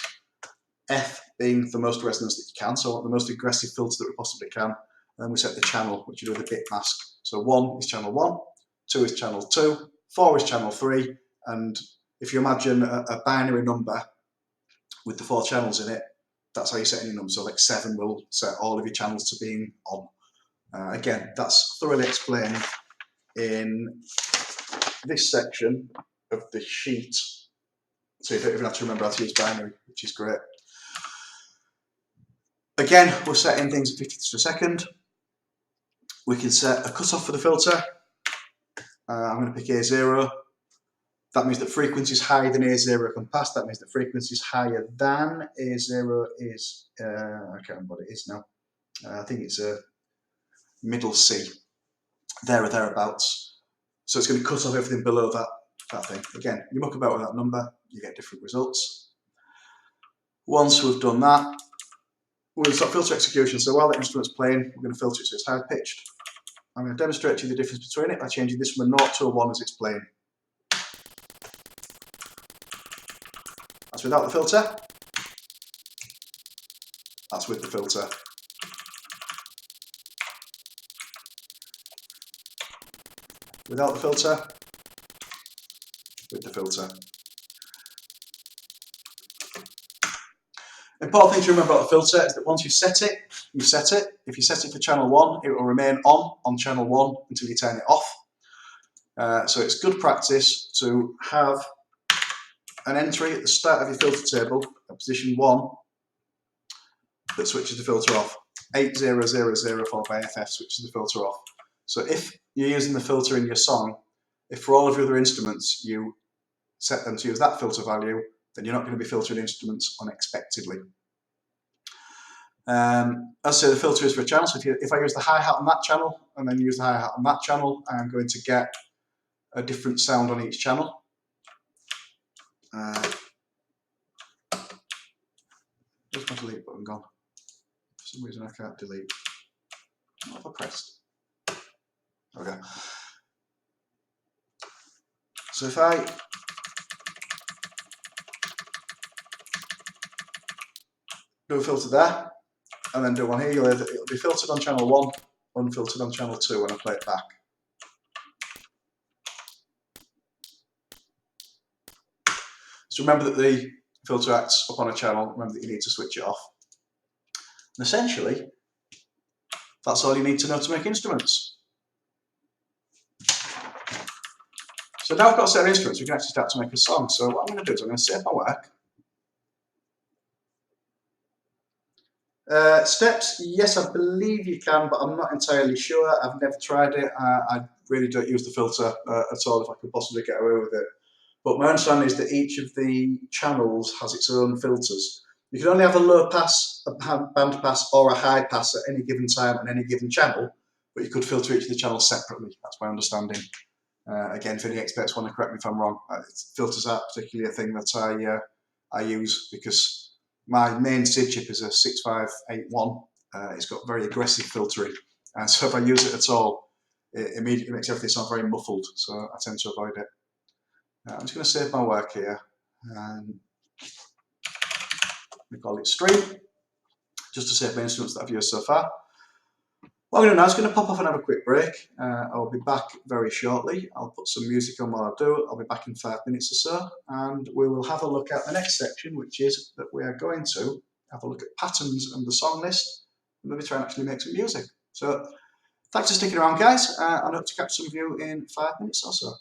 F being the most resonance that you can, so I want the most aggressive filter that we possibly can. And then we set the channel, which you do with a bit mask. So 1 is channel 1, 2 is channel 2, 4 is channel 3, and if you imagine a binary number with the 4 channels in it, that's how you set any number. So like 7 will set all of your channels to being on. Again, that's thoroughly explained in this section of the sheet. So you don't even have to remember how to use binary, which is great. Again, we're setting things at 50 to a second. We can set a cutoff for the filter. I'm going to pick A0. That means that frequencies higher than A0 can pass. That means that frequencies higher than A0 is, I can't remember what it is now. I think it's a middle C, there or thereabouts. So it's going to cut off everything below that thing. Again, you muck about with that number, you get different results. Once we've done that, we're going to start filter execution. So while the instrument's playing, we're going to filter it so it's high pitched. I'm going to demonstrate to you the difference between it by changing this from a 0 to a 1 as it's playing. That's without the filter. That's with the filter. Without the filter. With the filter. Important thing to remember about the filter is that once you've set it, you set it. If you set it for channel 1, it will remain on channel 1 until you turn it off. So it's good practice to have an entry at the start of your filter table at position 1 that switches the filter off. 8000 followed by FF switches the filter off. So if you're using the filter in your song, if for all of your other instruments you set them to use that filter value, then you're not going to be filtering instruments unexpectedly. As I say, the filter is for a channel, so if I use the hi-hat on that channel and then use the hi-hat on that channel, I'm going to get a different sound on each channel. Where's my delete button gone? For some reason I can't delete. What have I pressed? Okay. So if I do a filter there, and then do one here, it'll be filtered on channel 1, unfiltered on channel 2 when I play it back. So remember that the filter acts upon a channel, remember that you need to switch it off. And essentially, that's all you need to know to make instruments. So now I've got a set of instruments, we can actually start to make a song. So what I'm going to do is I'm going to save my work. Steps, yes, I believe you can, but I'm not entirely sure. I've never tried it. I really don't use the filter at all if I could possibly get away with it. But my understanding is that each of the channels has its own filters. You can only have a low pass, a band pass, or a high pass at any given time on any given channel, but you could filter each of the channels separately. That's my understanding. Again, if any experts want to correct me if I'm wrong, filters aren't particularly a thing that I use because my main SID chip is a 6581. It's got very aggressive filtering, and so if I use it at all, it immediately makes everything sound very muffled, so I tend to avoid it. I'm just going to save my work here, and we call it stream, just to save my instruments that I've used so far. What I'm going to do now is going to pop off and have a quick break. I'll be back very shortly. I'll put some music on while I do. I'll be back in 5 minutes or so, and we will have a look at the next section, which is that we are going to have a look at patterns and the song list, and maybe try and actually make some music. So thanks for sticking around, guys. I hope to catch some of you in 5 minutes or so.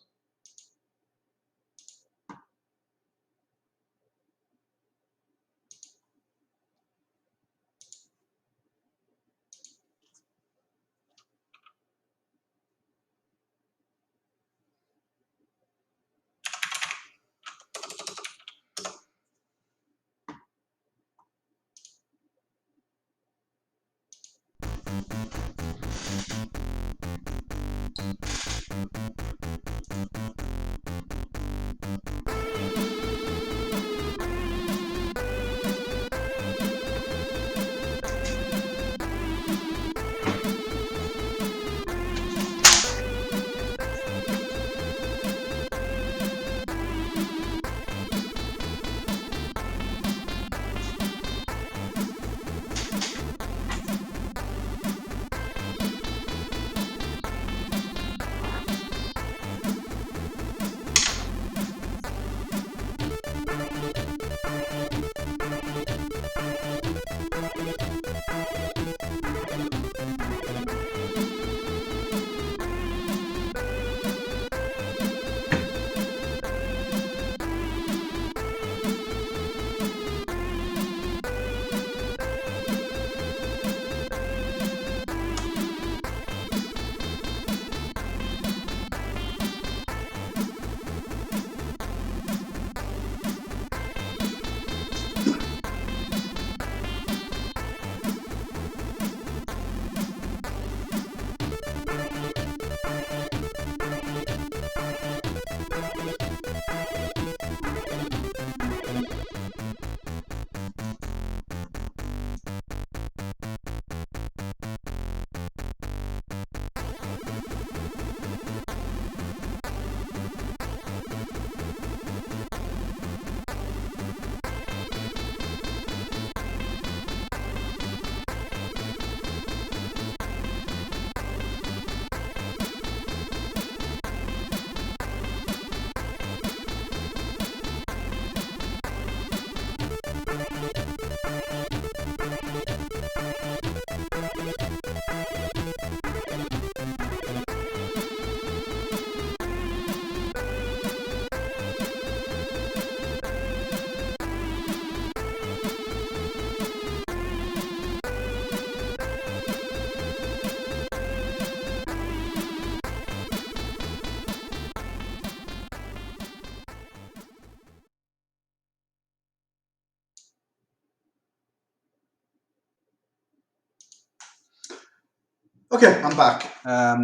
Okay, I'm back. I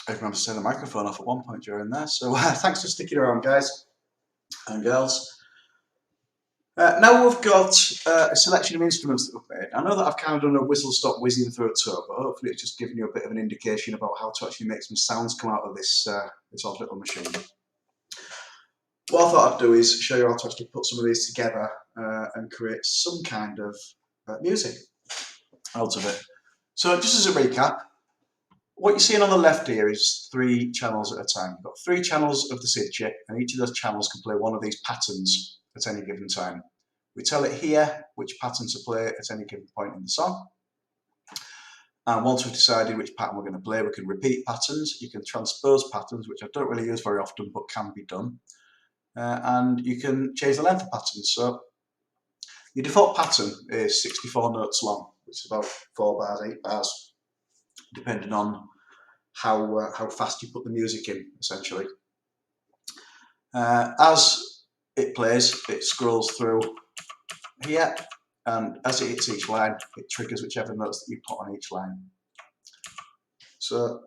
remember to turn the microphone off at one point during there, so thanks for sticking around, guys and girls. Now we've got a selection of instruments that we've made. I know that I've kind of done a whistle-stop whizzing through a tour, but hopefully it's just giving you a bit of an indication about how to actually make some sounds come out of this this odd little machine. What I thought I'd do is show you how to actually put some of these together and create some kind of music out of it. So just as a recap, what you're seeing on the left here is 3 channels at a time. You've got 3 channels of the SID chip, and each of those channels can play one of these patterns at any given time. We tell it here which pattern to play at any given point in the song. And once we've decided which pattern we're going to play, we can repeat patterns. You can transpose patterns, which I don't really use very often, but can be done. And you can change the length of patterns. So your default pattern is 64 notes long, which is about 4 bars, 8 bars, depending on how fast you put the music in, essentially. As it plays, it scrolls through here, and as it hits each line, it triggers whichever notes that you put on each line. So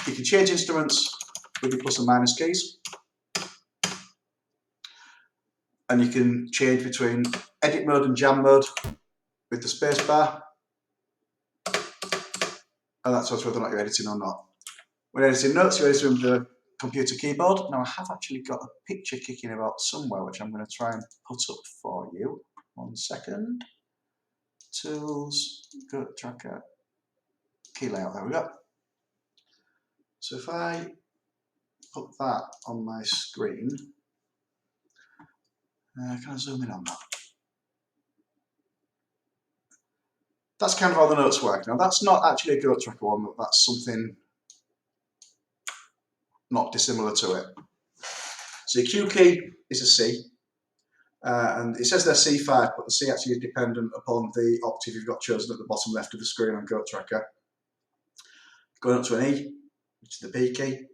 you can change instruments with your plus and minus keys, and you can change between edit mode and jam mode with the space bar, and that tells whether or not you're editing or not. When editing notes, you're editing with the computer keyboard. Now I have actually got a picture kicking about somewhere, which I'm going to try and put up for you. 1 second. Tools, GoatTracker, key layout, there we go. So if I put that on my screen, can I zoom in on that? That's kind of how the notes work. Now that's not actually a GoatTracker one, that's something not dissimilar to it. So your Q key is a C, and it says they're C5, but the C actually is dependent upon the octave you've got chosen at the bottom left of the screen on GoatTracker. Going up to an E, which is the B key,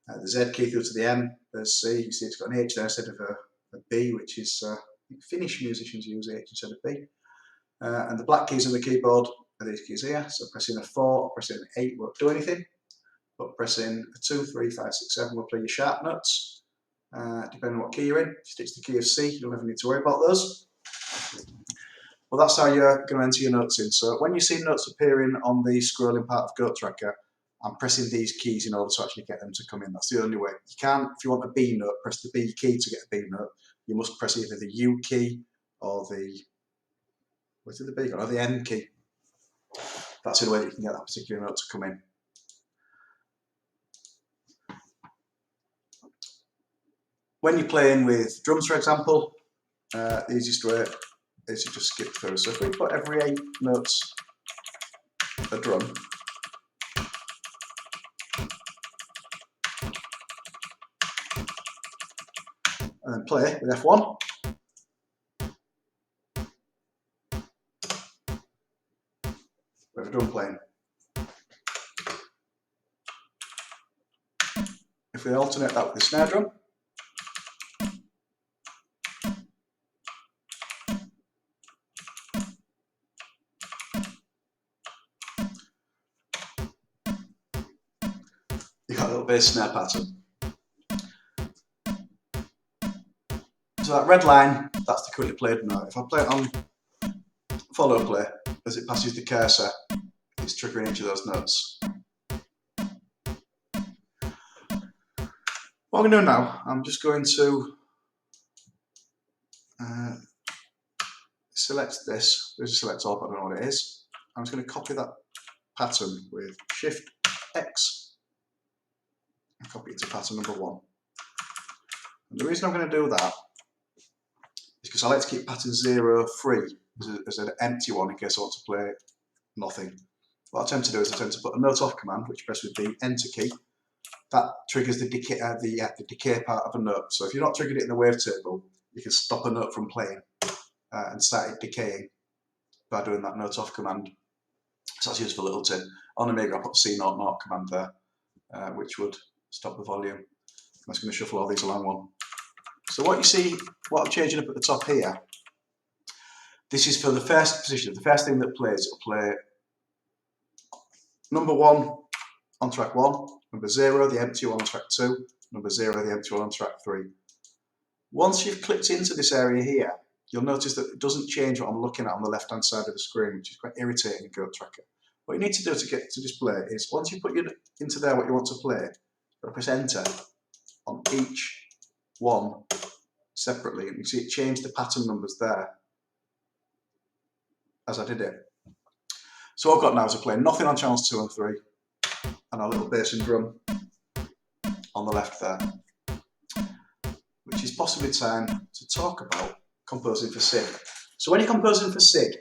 the Z key through to the M, there's C, you see it's got an H there instead of a B, which is, Finnish musicians use H instead of B. And the black keys on the keyboard are these keys here, so pressing a 4 or pressing an 8 won't do anything, but pressing a 2, 3, 5, 6, 7 will play your sharp notes, depending on what key you're in. If you stick to the key of C, you'll never need to worry about those. Well, that's how you're going to enter your notes in. So when you see notes appearing on the scrolling part of GoatTracker, I'm pressing these keys in order to actually get them to come in. That's the only way. You can't, if you want a B note, press the B key to get a B note. You must press either the U key or the, where's the B or the N key. That's the only way that you can get that particular note to come in. When you're playing with drums, for example, the easiest way is to just skip through. So if we put every 8 notes a drum, and then play with F1, we have a drum playing. If we alternate that with the snare drum, you've got a little bass snare pattern. So that red line, that's the currently played note. If I play it on follow play, as it passes the cursor, it's triggering each of those notes. What I'm going to do now, I'm just going to select this. There's a select all, but I don't know what it is. I'm just going to copy that pattern with Shift X and copy it to pattern number 1. And the reason I'm going to do that is because I like to keep pattern 0 free as an empty one in case I want to play nothing. What I tend to do is I tend to put a note off command, which you press with the enter key. That triggers the decay part of a note. So if you're not triggered it in the wavetable, you can stop a note from playing and start it decaying by doing that note off command. So that's a useful little tip. On Amiga, I put C00 command there, which would stop the volume. I'm just going to shuffle all these along one. So what you see, what I'm changing up at the top here, this is for the first position. The first thing that plays, it'll play number 1 on track 1, number 0, the empty one on track 2, number 0, the empty one on track 3. Once you've clicked into this area here, you'll notice that it doesn't change what I'm looking at on the left-hand side of the screen, which is quite irritating in GoatTracker. What you need to do to get to display is, once you put into there what you want to play, you'll press enter on each one separately, and you see it changed the pattern numbers there as I did it. So what I've got now is I play nothing on channels 2 and 3, and our little bass and drum on the left there, which is possibly time to talk about composing for SIG. So when you're composing for SIG,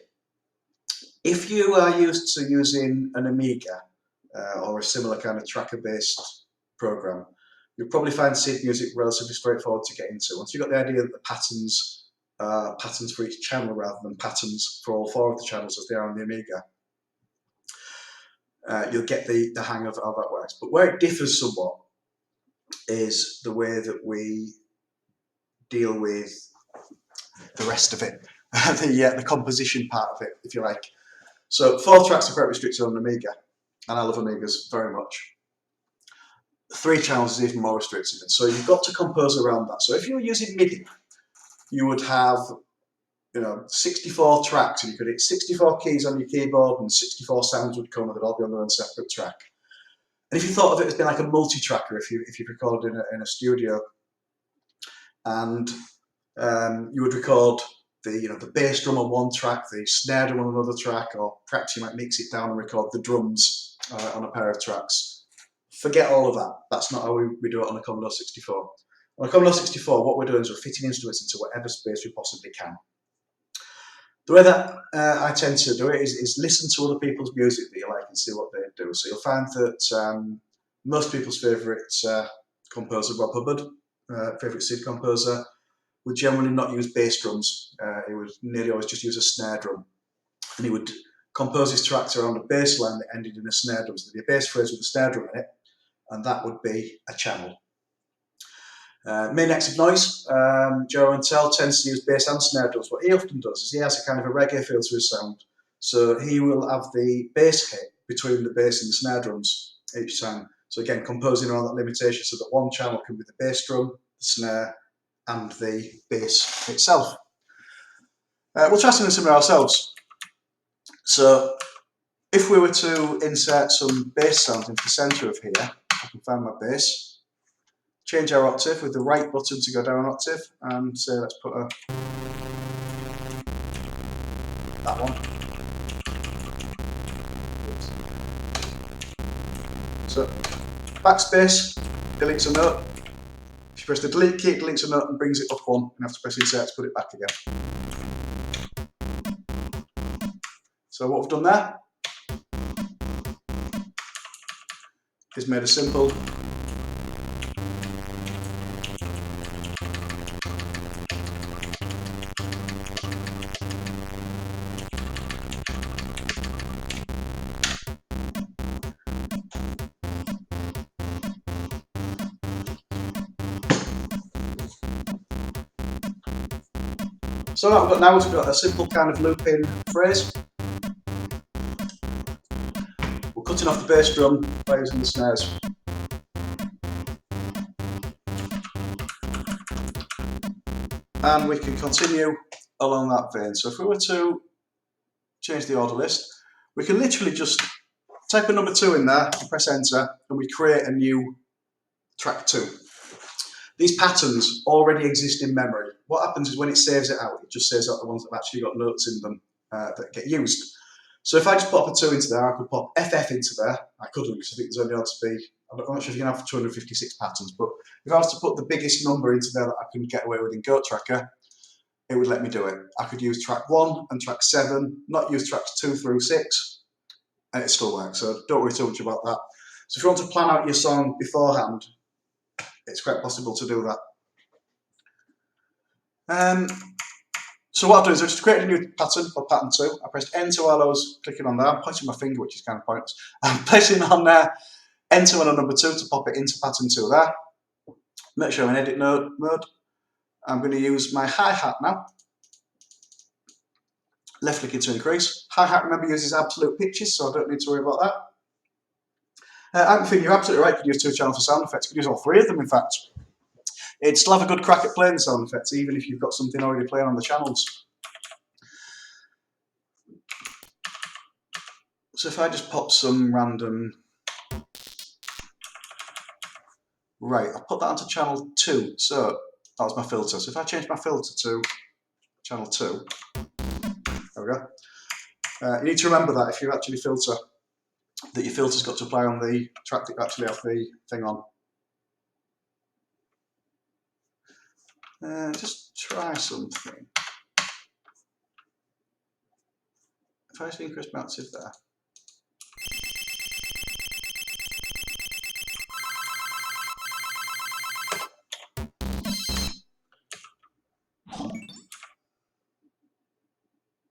if you are used to using an Amiga or a similar kind of tracker-based program, you'll probably find SIG music relatively straightforward to get into. Once you've got the idea that the patterns are patterns for each channel rather than patterns for all 4 of the channels as they are on the Amiga, you'll get the hang of how that works. But where it differs somewhat is the way that we deal with the rest of it, the composition part of it, if you like. So 4 tracks are quite restricted on Amiga, and I love Amigas very much. 3 channels is even more restricted, and so you've got to compose around that. So if you were using MIDI, you would have 64 tracks, and you could hit 64 keys on your keyboard, and 64 sounds would come, and they'd all be on their own separate track. And if you thought of it as being like a multi-tracker, if you've recorded in a studio, and you would record the bass drum on one track, the snare drum on another track, or perhaps you might mix it down and record the drums on a pair of tracks. Forget all of that. That's not how we do it on a Commodore 64. On a Commodore 64, what we're doing is we're fitting instruments into whatever space we possibly can. The way that I tend to do it is listen to other people's music that you like and see what they do. So you'll find that most people's favourite composer, Rob Hubbard, favourite SIG composer, would generally not use bass drums. He would nearly always just use a snare drum. And he would compose his tracks around a bass line that ended in a snare drum. So there'd be a bass phrase with a snare drum in it, and that would be a channel. Main Active Noise, Joe Antel tends to use bass and snare drums. What he often does is he has a kind of a reggae feel to his sound. So he will have the bass hit between the bass and the snare drums each time. So again, composing around that limitation so that one channel can be the bass drum, the snare, and the bass itself. We'll try something similar ourselves. So if we were to insert some bass sounds into the centre of here, I can find my bass. Change our octave with the right button to go down an octave, and say let's put that one. So backspace deletes a note. If you press the delete key, it deletes a note and brings it up one, and you have to press insert to put it back again. So what we've done there is made a simple So now we've got a simple kind of looping phrase. We're cutting off the bass drum by using the snares. And we can continue along that vein. So if we were to change the order list, we can literally just type a number 2 in there and press enter, and we create a new track 2. These patterns already exist in memory. What happens is when it saves it out, it just saves out the ones that have actually got notes in them that get used. So if I just pop a 2 into there, I could pop FF into there. I couldn't, because I think there's only allowed to be, I'm not sure if you can have 256 patterns, but if I was to put the biggest number into there that I can get away with in GoatTracker, it would let me do it. I could use track 1 and track 7, not use tracks 2 through 6, and it still works. So don't worry too much about that. So if you want to plan out your song beforehand, it's quite possible to do that. So what I'll do is I'll just create a new pattern for pattern 2. I pressed enter while I was clicking on there. I'm pointing my finger, which is kind of pointless. I'm pressing on there, enter on a number 2 to pop it into pattern 2 there. Make sure I'm in edit mode. I'm going to use my hi-hat now. Left clicking to increase. Hi-hat, remember, uses absolute pitches, so I don't need to worry about that. I think you're absolutely right. You can use 2 channels for sound effects. You can use all 3 of them, in fact. It'd still have a good crack at playing sound effects, even if you've got something already playing on the channels. So if I just pop some random... Right, I'll put that onto channel 2. So that was my filter. So if I change my filter to channel 2, there we go. You need to remember that if you actually filter, that your filter's got to apply on the track that you actually have the thing on. Just try something. If I just increase my octave there.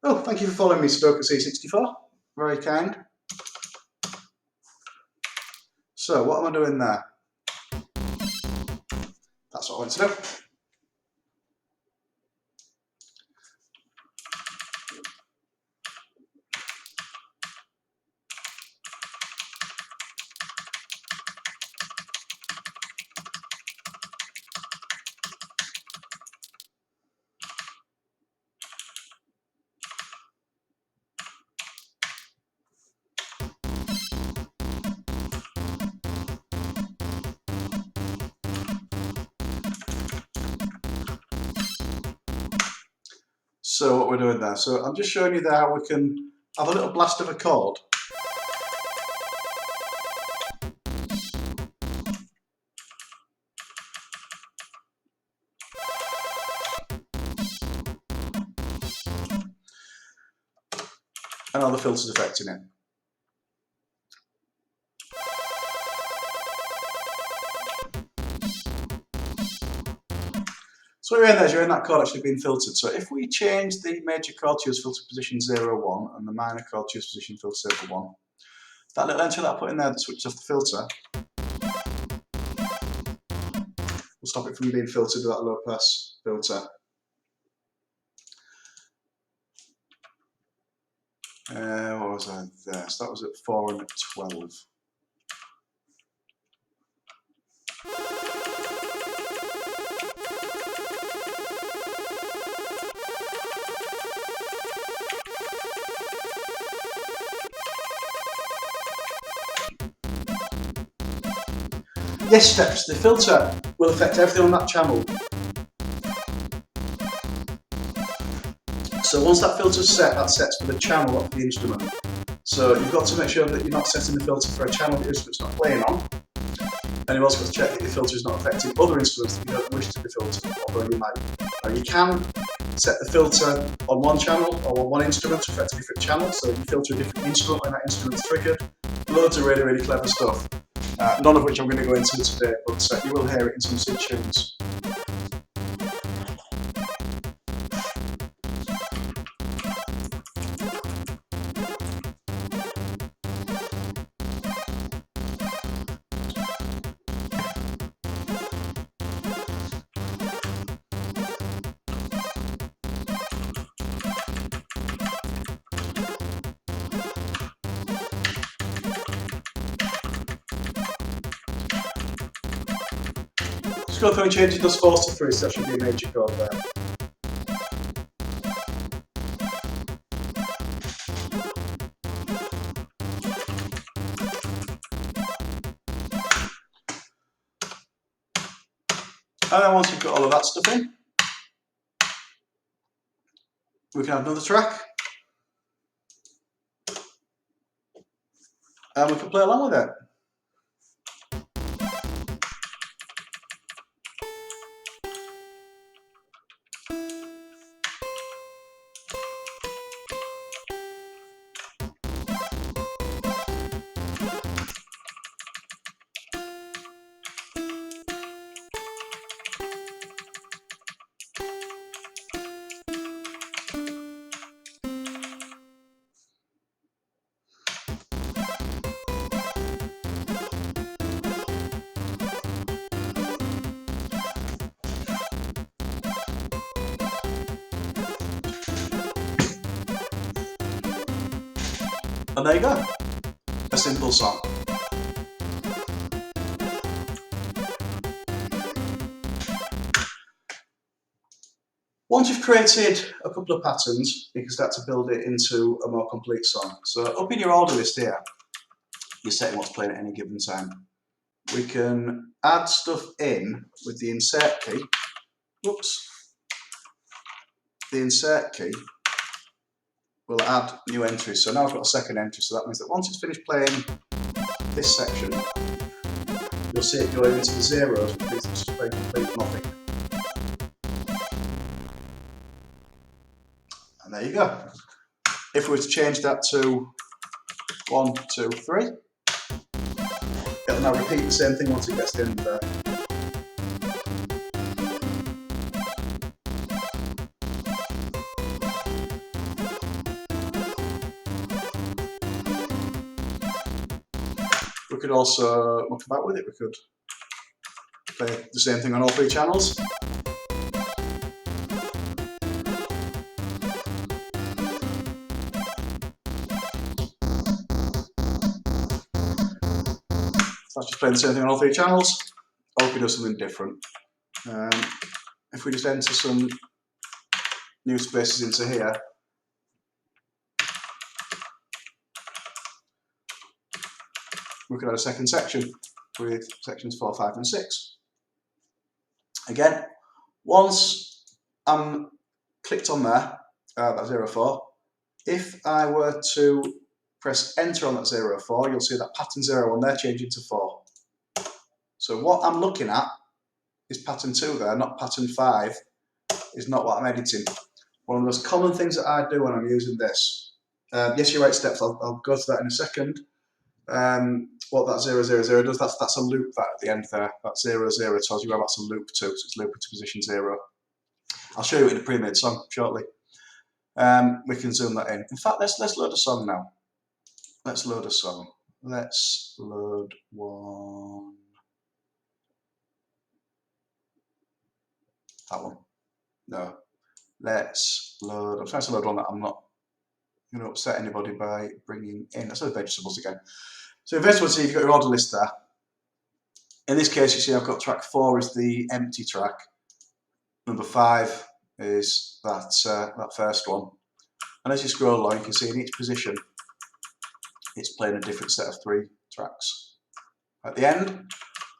Oh, thank you for following me, Stoker C64. Very kind. So, what am I doing there? That's what I want to do. So what we're doing there, so I'm just showing you there how we can have a little blast of a chord. And all the filters affecting it. So what you're in there is you're in that chord actually being filtered. So if we change the major chord to use filter position 0, 1 and the minor chord to use position filter 0, 1, that little entry that I put in there that switches off the filter will stop it from being filtered with that low pass filter. What was I there? So that was at 4 and at 12. Yes, steps. The filter will affect everything on that channel. So once that filter's set, that sets for the channel of the instrument. So you've got to make sure that you're not setting the filter for a channel the instrument's not playing on. And you've also got to check that your filter is not affecting other instruments that you don't wish to be filtered, although you might. Now you can set the filter on one channel or on one instrument to affect a different channel, so you filter a different instrument when that instrument's triggered. Loads of really, really clever stuff. None of which I'm going to go into today, but you will hear it in some C tunes. Just go through and change those 4s to 3s, so that should be a major chord there. And then once you've got all of that stuff in, we can have another track. And we can play along with it. And there you go, a simple song. Once you've created a couple of patterns, you can start to build it into a more complete song. So up in your order list here, you're setting what's playing at any given time. We can add stuff in with the insert key. Whoops. The insert key will add new entries. So now I've got a second entry, so that means that once it's finished playing this section, you'll see it going into the zeros, which means it's just playing complete nothing. And there you go. If we were to change that to 1, 2, 3, it'll now repeat the same thing once it gets to the end there. We could also muck about with it. We could play the same thing on all 3 channels. That's just playing the same thing on all 3 channels, or we could do something different. If we just enter some new spaces into here, we could add a second section with sections 4, 5 and 6. Again, once I'm clicked on there, that 0, 4, if I were to press enter on that 0, 4, you'll see that pattern 0 on there change into 4. So what I'm looking at is pattern 2 there, not pattern 5, is not what I'm editing. One of the most common things that I do when I'm using this, yes, you're right, steps, I'll go to that in a second. What that 0, 0, 0 does, that's a loop that at the end there. That 0, 0 tells you where that's a loop to, so it's looping to position 0. I'll show you it in a pre-made song shortly. We can zoom that in. In fact, let's load a song now. Let's load a song. Let's load one. That one. No. Let's load. I'm trying to load one that I'm not going to upset anybody by bringing in. Let's load vegetables again. So in vegetables, you've got your order list there. In this case, you see I've got track 4 is the empty track. Number 5 is that first one. And as you scroll along, you can see in each position, it's playing a different set of 3 tracks. At the end,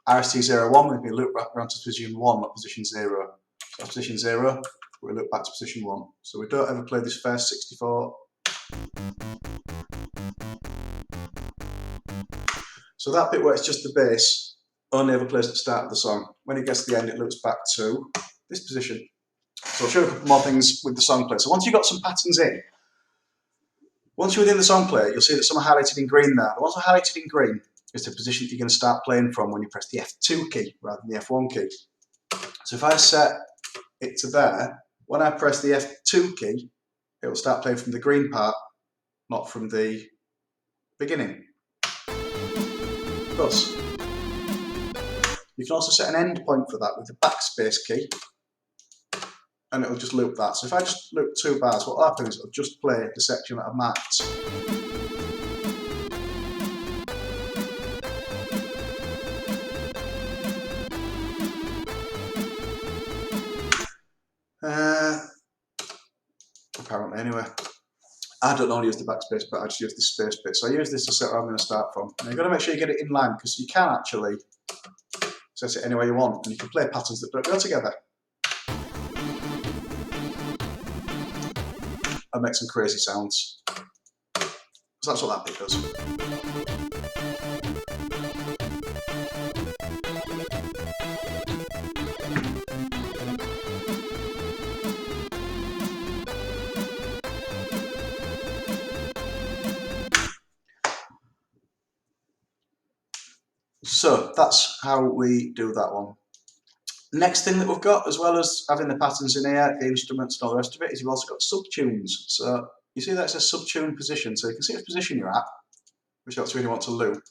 RST01 will be looped back around to position 1, not position 0. So position 0, we loop back to position 1. So we don't ever play this first 64. So that bit where it's just the bass only ever plays at the start of the song. When it gets to the end, it loops back to this position. So I'll show you a couple more things with the song play. So once you've got some patterns in, once you're within the song play, you'll see that some are highlighted in green there. The ones that are highlighted in green is the position that you're going to start playing from when you press the F2 key rather than the F1 key. So if I set it to there, when I press the F2 key, it will start playing from the green part, not from the beginning. Thus, you can also set an end point for that with the backspace key, and it will just loop that. So if I just loop 2 bars, what will happen is it will just play the section that I've marked. Apparently, anyway. I don't normally use the backspace, but I just use the space bit. So I use this to set where I'm going to start from. Now you've got to make sure you get it in line, because you can actually set it any way you want, and you can play patterns that don't go together. And make some crazy sounds. So that's what that bit does. So that's how we do that one. Next thing that we've got, as well as having the patterns in here, the instruments and all the rest of it, is you've also got subtunes. So you see that's a subtune position, so you can see which position you're at, which that's where you want to loop.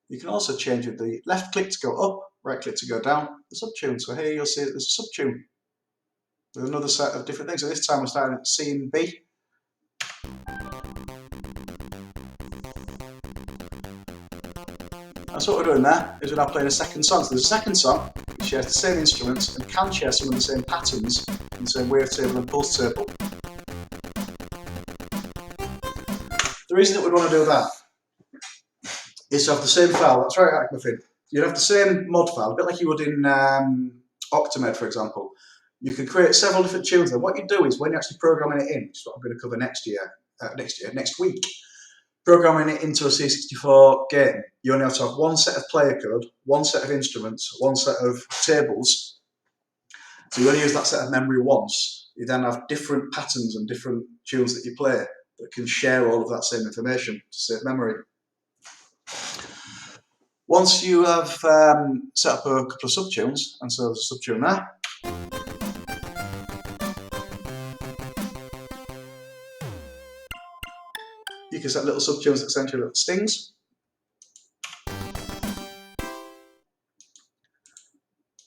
You can also change with the left click to go up, right click to go down, the subtune. So here you'll see that there's a subtune with another set of different things. So this time we're starting at C and B. And so what we're doing there is we're now playing a second song. So there's a second song which shares the same instruments and can share some of the same patterns in contain wavetable and pulse table. The reason that we'd want to do that is to have the same file. That's right, Muffin. You'd have the same mod file, a bit like you would in Octamed, for example. You can create several different tunes. And what you do is when you're actually programming it in, which is what I'm going to cover next week, programming it into a C64 game, you only have to have one set of player code, one set of instruments, one set of tables. So you only use that set of memory once. You then have different patterns and different tunes that you play that can share all of that same information to save memory. Once you have set up a couple of subtunes, and so there's a subtune there, you can set little subtunes that essentially little stings.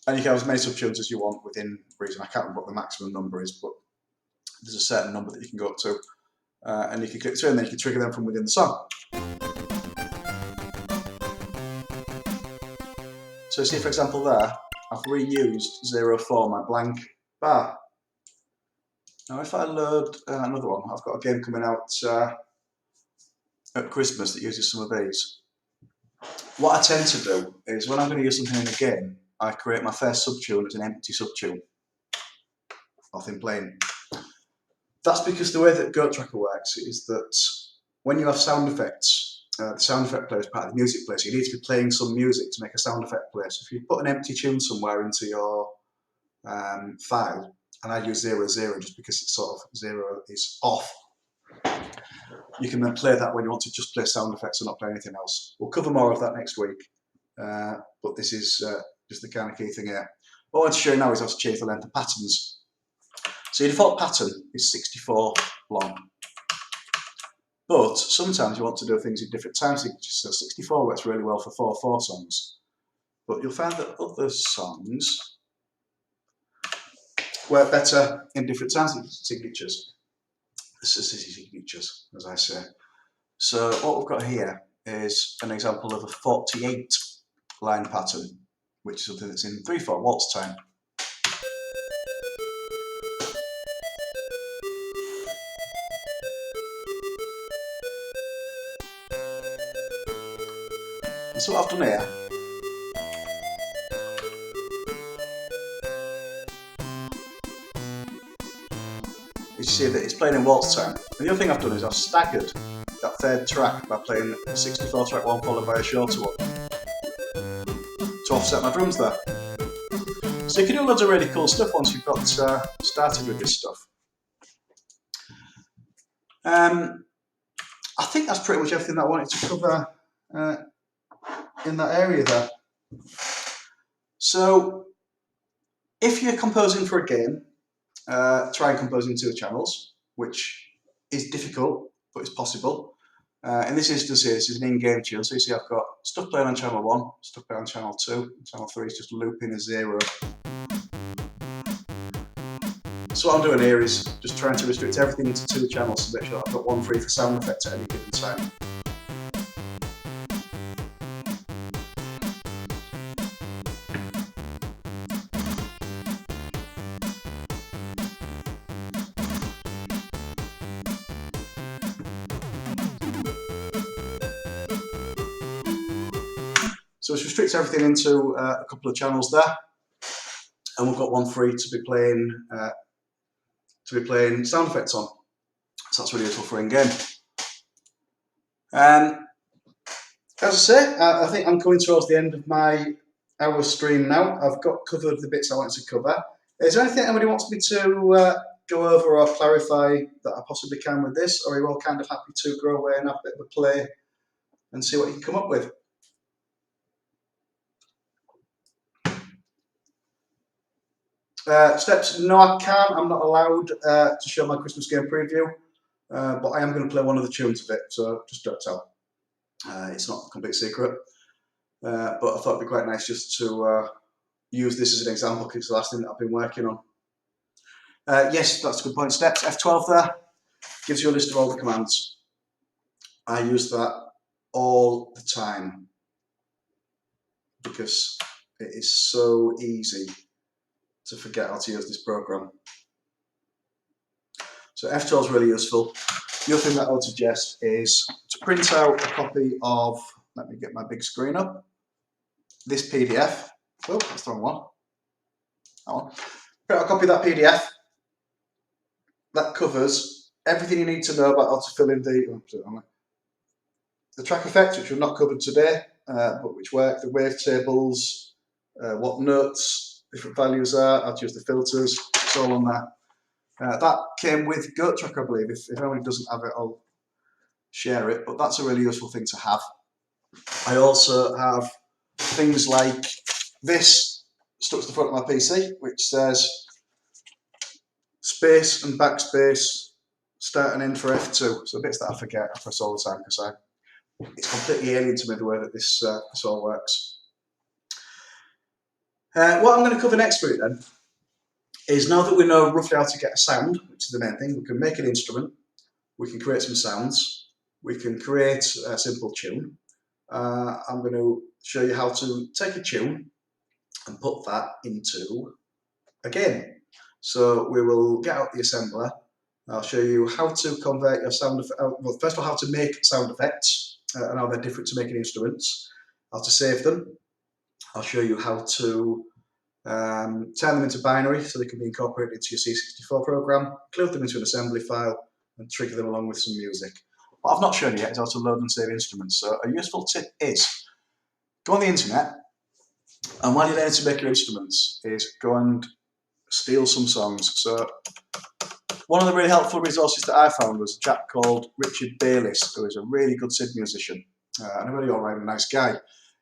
And you can have as many subtunes as you want within reason. I can't remember what the maximum number is, but there's a certain number that you can go up to. And you can click through and then you can trigger them from within the song. So see, for example, there, I've reused 04, my blank bar. Now if I load another one, I've got a game coming out at Christmas that uses some of these. What I tend to do is when I'm going to use something in a game, I create my first subtune as an empty subtune. Nothing plain. That's because the way that GoatTracker works is that when you have sound effects, the sound effect player is part of the music player, so you need to be playing some music to make a sound effect play. So if you put an empty tune somewhere into your file, and I use 00 just because it's sort of 0 is off, you can then play that when you want to just play sound effects and not play anything else. We'll cover more of that next week, but this is just the kind of key thing here. What I want to show you now is how to change the length of patterns. So your default pattern is 64 long. But sometimes you want to do things in different time signatures. So 64 works really well for 4/4 songs. But you'll find that other songs work better in different time signatures. Signatures, as I say. So what we've got here is an example of a 48 line pattern, which is something that's in 3/4 waltz time. And so what I've done here is you see that it's playing in waltz time. And the other thing I've done is I've staggered that third track by playing a 64 track one followed by a shorter one to offset my drums there. So you can do loads of really cool stuff once you've got started with this stuff. I think that's pretty much everything that I wanted to cover in that area there. So if you're composing for a game, try and compose in 2 channels, which is difficult, but it's possible. In this instance here, this is an in-game tune, so you see I've got stuff playing on channel 1, stuff playing on channel 2, and channel 3 is just looping a 0. So what I'm doing here is just trying to restrict everything into 2 channels to make sure I've got one free for sound effects at any given time. So it's restricted everything into a couple of channels there, and we've got one free to be playing sound effects on. So that's really useful for in-game. As I say, I think I'm coming towards the end of my hour stream now. I've got covered the bits I wanted to cover. Is there anything anybody wants me to go over or clarify that I possibly can with this, or are you all kind of happy to go away and have a bit of a play and see what you can come up with? Steps, no I can't, I'm not allowed to show my Christmas game preview, but I am going to play one of the tunes of it, so just don't tell. It's not a complete secret, but I thought it'd be quite nice just to use this as an example because it's the last thing that I've been working on. Yes, that's a good point. Steps, F12 there, gives you a list of all the commands. I use that all the time because it is so easy to forget how to use this program. So F12 is really useful. The other thing that I would suggest is to print out a copy of, let me get my big screen up, this PDF. Oh, that's the wrong one. That one. Print out a copy of that PDF. That covers everything you need to know about how to fill in the track effects, which we've not covered today, but which work, the wavetables, what notes, different values are, how to use the filters, it's all on there. That came with GoatTracker, I believe. If anyone doesn't have it, I'll share it, but that's a really useful thing to have. I also have things like this stuck to the front of my PC, which says space and backspace, start and end for F2. So bits that I forget, I press all the time because it's completely alien to me the way that this all works. What I'm going to cover next week then is, now that we know roughly how to get a sound, which is the main thing, we can make an instrument, we can create some sounds, we can create a simple tune. I'm going to show you how to take a tune and put that into a game. So we will get out the assembler. I'll show you how to convert your sound effects. Well, first of all, how to make sound effects and how they're different to making instruments, how to save them. I'll show you how to turn them into binary so they can be incorporated into your C64 program, include them into an assembly file, and trigger them along with some music. What I've not shown you yet is how to load and save instruments. So a useful tip is, go on the internet, and while you're there to make your instruments, is go and steal some songs. So one of the really helpful resources that I found was a chap called Richard Bayliss, who is a really good SID musician, and a really alright, nice guy.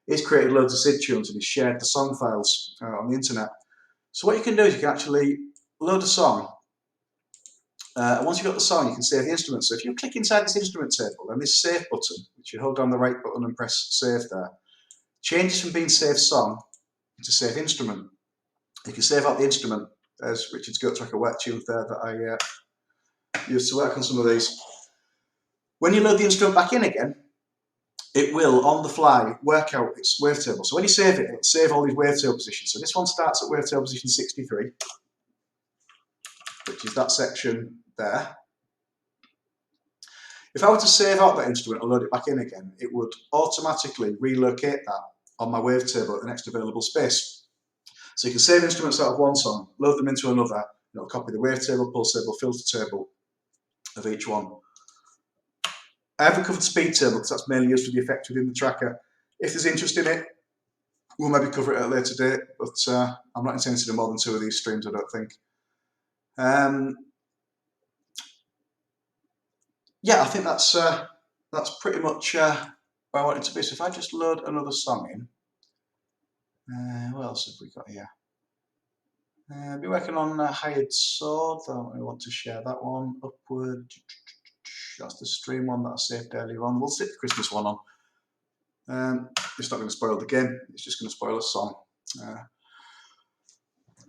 He's created loads of SID tunes and he's shared the song files on the internet. So what you can do is you can actually load a song, and once you've got the song, you can save the instrument. So if you click inside this instrument table, and this save button, which you hold down the right button and press save there, changes from being save song into save instrument. You can save out the instrument. There's Richard's GoatTracker wet tunes there that I used to work on some of these. When you load the instrument back in again, it will, on the fly, work out its wavetable. So when you save it, it'll save all these wavetable positions. So this one starts at wavetable position 63, which is that section there. If I were to save out that instrument and load it back in again, it would automatically relocate that on my wavetable at the next available space. So you can save instruments out of one song, load them into another, and it'll copy the wavetable, pulse table, filter table of each one. I haven't covered speed table because that's mainly used for the effect within the tracker. If there's interest in it, we'll maybe cover it at a later date, but I'm not intending to do more than 2 of these streams, I don't think. Yeah, I think that's pretty much where I want it to be. So if I just load another song in, what else have we got here? I'll be working on Hired Sword. I don't really want to share that one. Upward. That's the stream one that I saved earlier on. We'll stick the Christmas one on. It's not going to spoil the game. It's just going to spoil a song.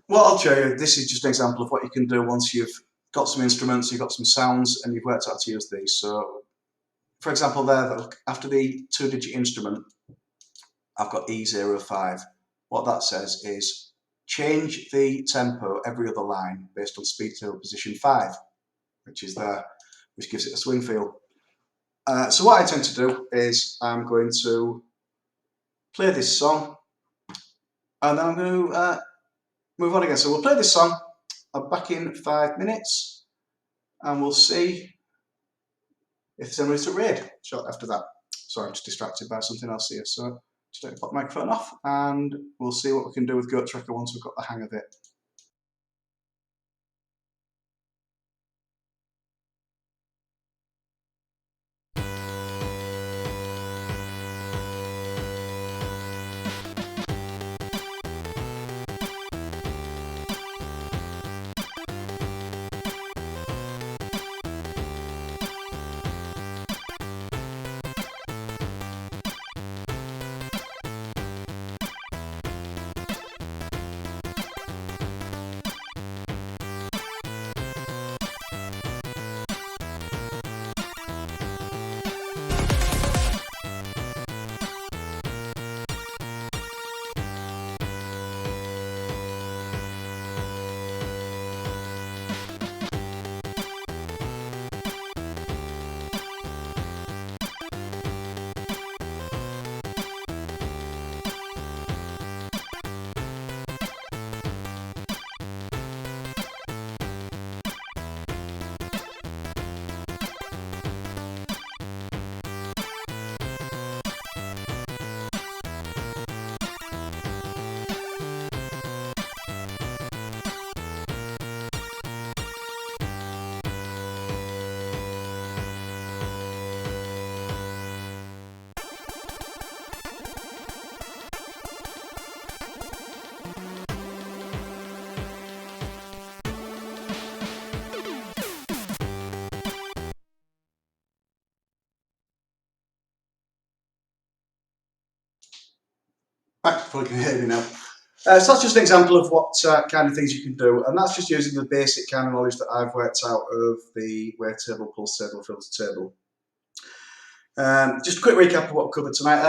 What I'll show you, this is just an example of what you can do once you've got some instruments, you've got some sounds, and you've worked out how to use these. So, for example, there, after the 2-digit instrument, I've got E05. What that says is change the tempo every other line based on speed table position 5, which is there, which gives it a swing feel. So what I tend to do is I'm going to play this song, and then I'm going to move on again. So we'll play this song. I'm back in 5 minutes, and we'll see if there's anybody to raid shortly after that. Sorry, I'm just distracted by something else here. So just let me pop the microphone off, and we'll see what we can do with GoatTracker once we've got the hang of it. Max probably can hear me now. So that's just an example of what kind of things you can do, and that's just using the basic kind of knowledge that I've worked out of the wave table, pulse table, filter table. Just a quick recap of what we covered tonight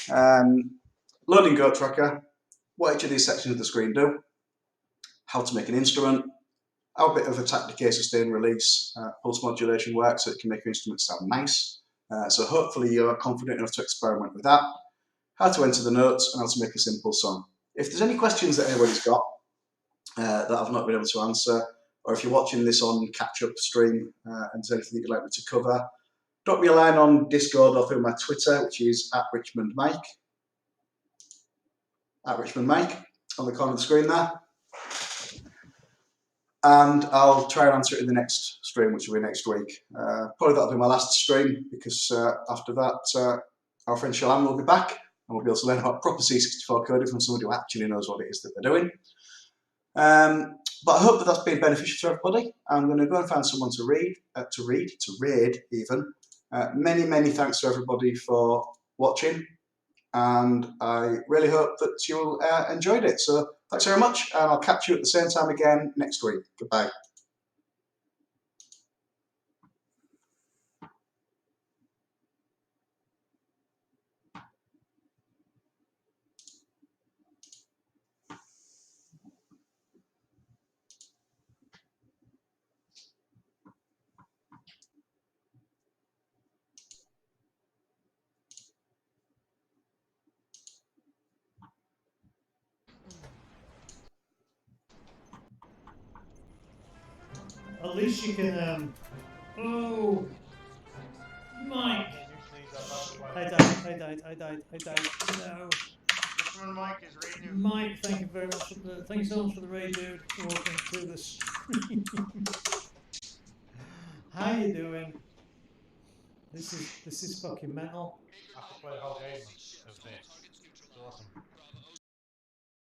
then. Loading GoatTracker, what each of these sections of the screen do, how to make an instrument, how a bit of attack, decay, sustain, release, pulse modulation works so it can make your instrument sound nice. So hopefully you're confident enough to experiment with that, how to enter the notes, and how to make a simple song. If there's any questions that anybody's got that I've not been able to answer, or if you're watching this on catch-up stream and there's anything that you'd like me to cover, drop me a line on Discord or through my Twitter, which is @RichmondMike. @RichmondMike on the corner of the screen there. And I'll try and answer it in the next stream, which will be next week. Probably that'll be my last stream, because after that, our friend Shalom will be back, and we'll be able to learn about proper C64 coding from somebody who actually knows what it is that they're doing. But I hope that that's been beneficial to everybody. I'm going to go and find someone to raid even. Many thanks to everybody for watching, and I really hope that you enjoyed it. So thanks very much, and I'll catch you at the same time again next week. Goodbye. At least you can, oh, Mike. I died. No. Mike is raid. Mike, thank you very much thank you so much for the raid, dude. Welcome to the stream. How you doing? This is fucking mental. I have to play the whole game of this. It's awesome.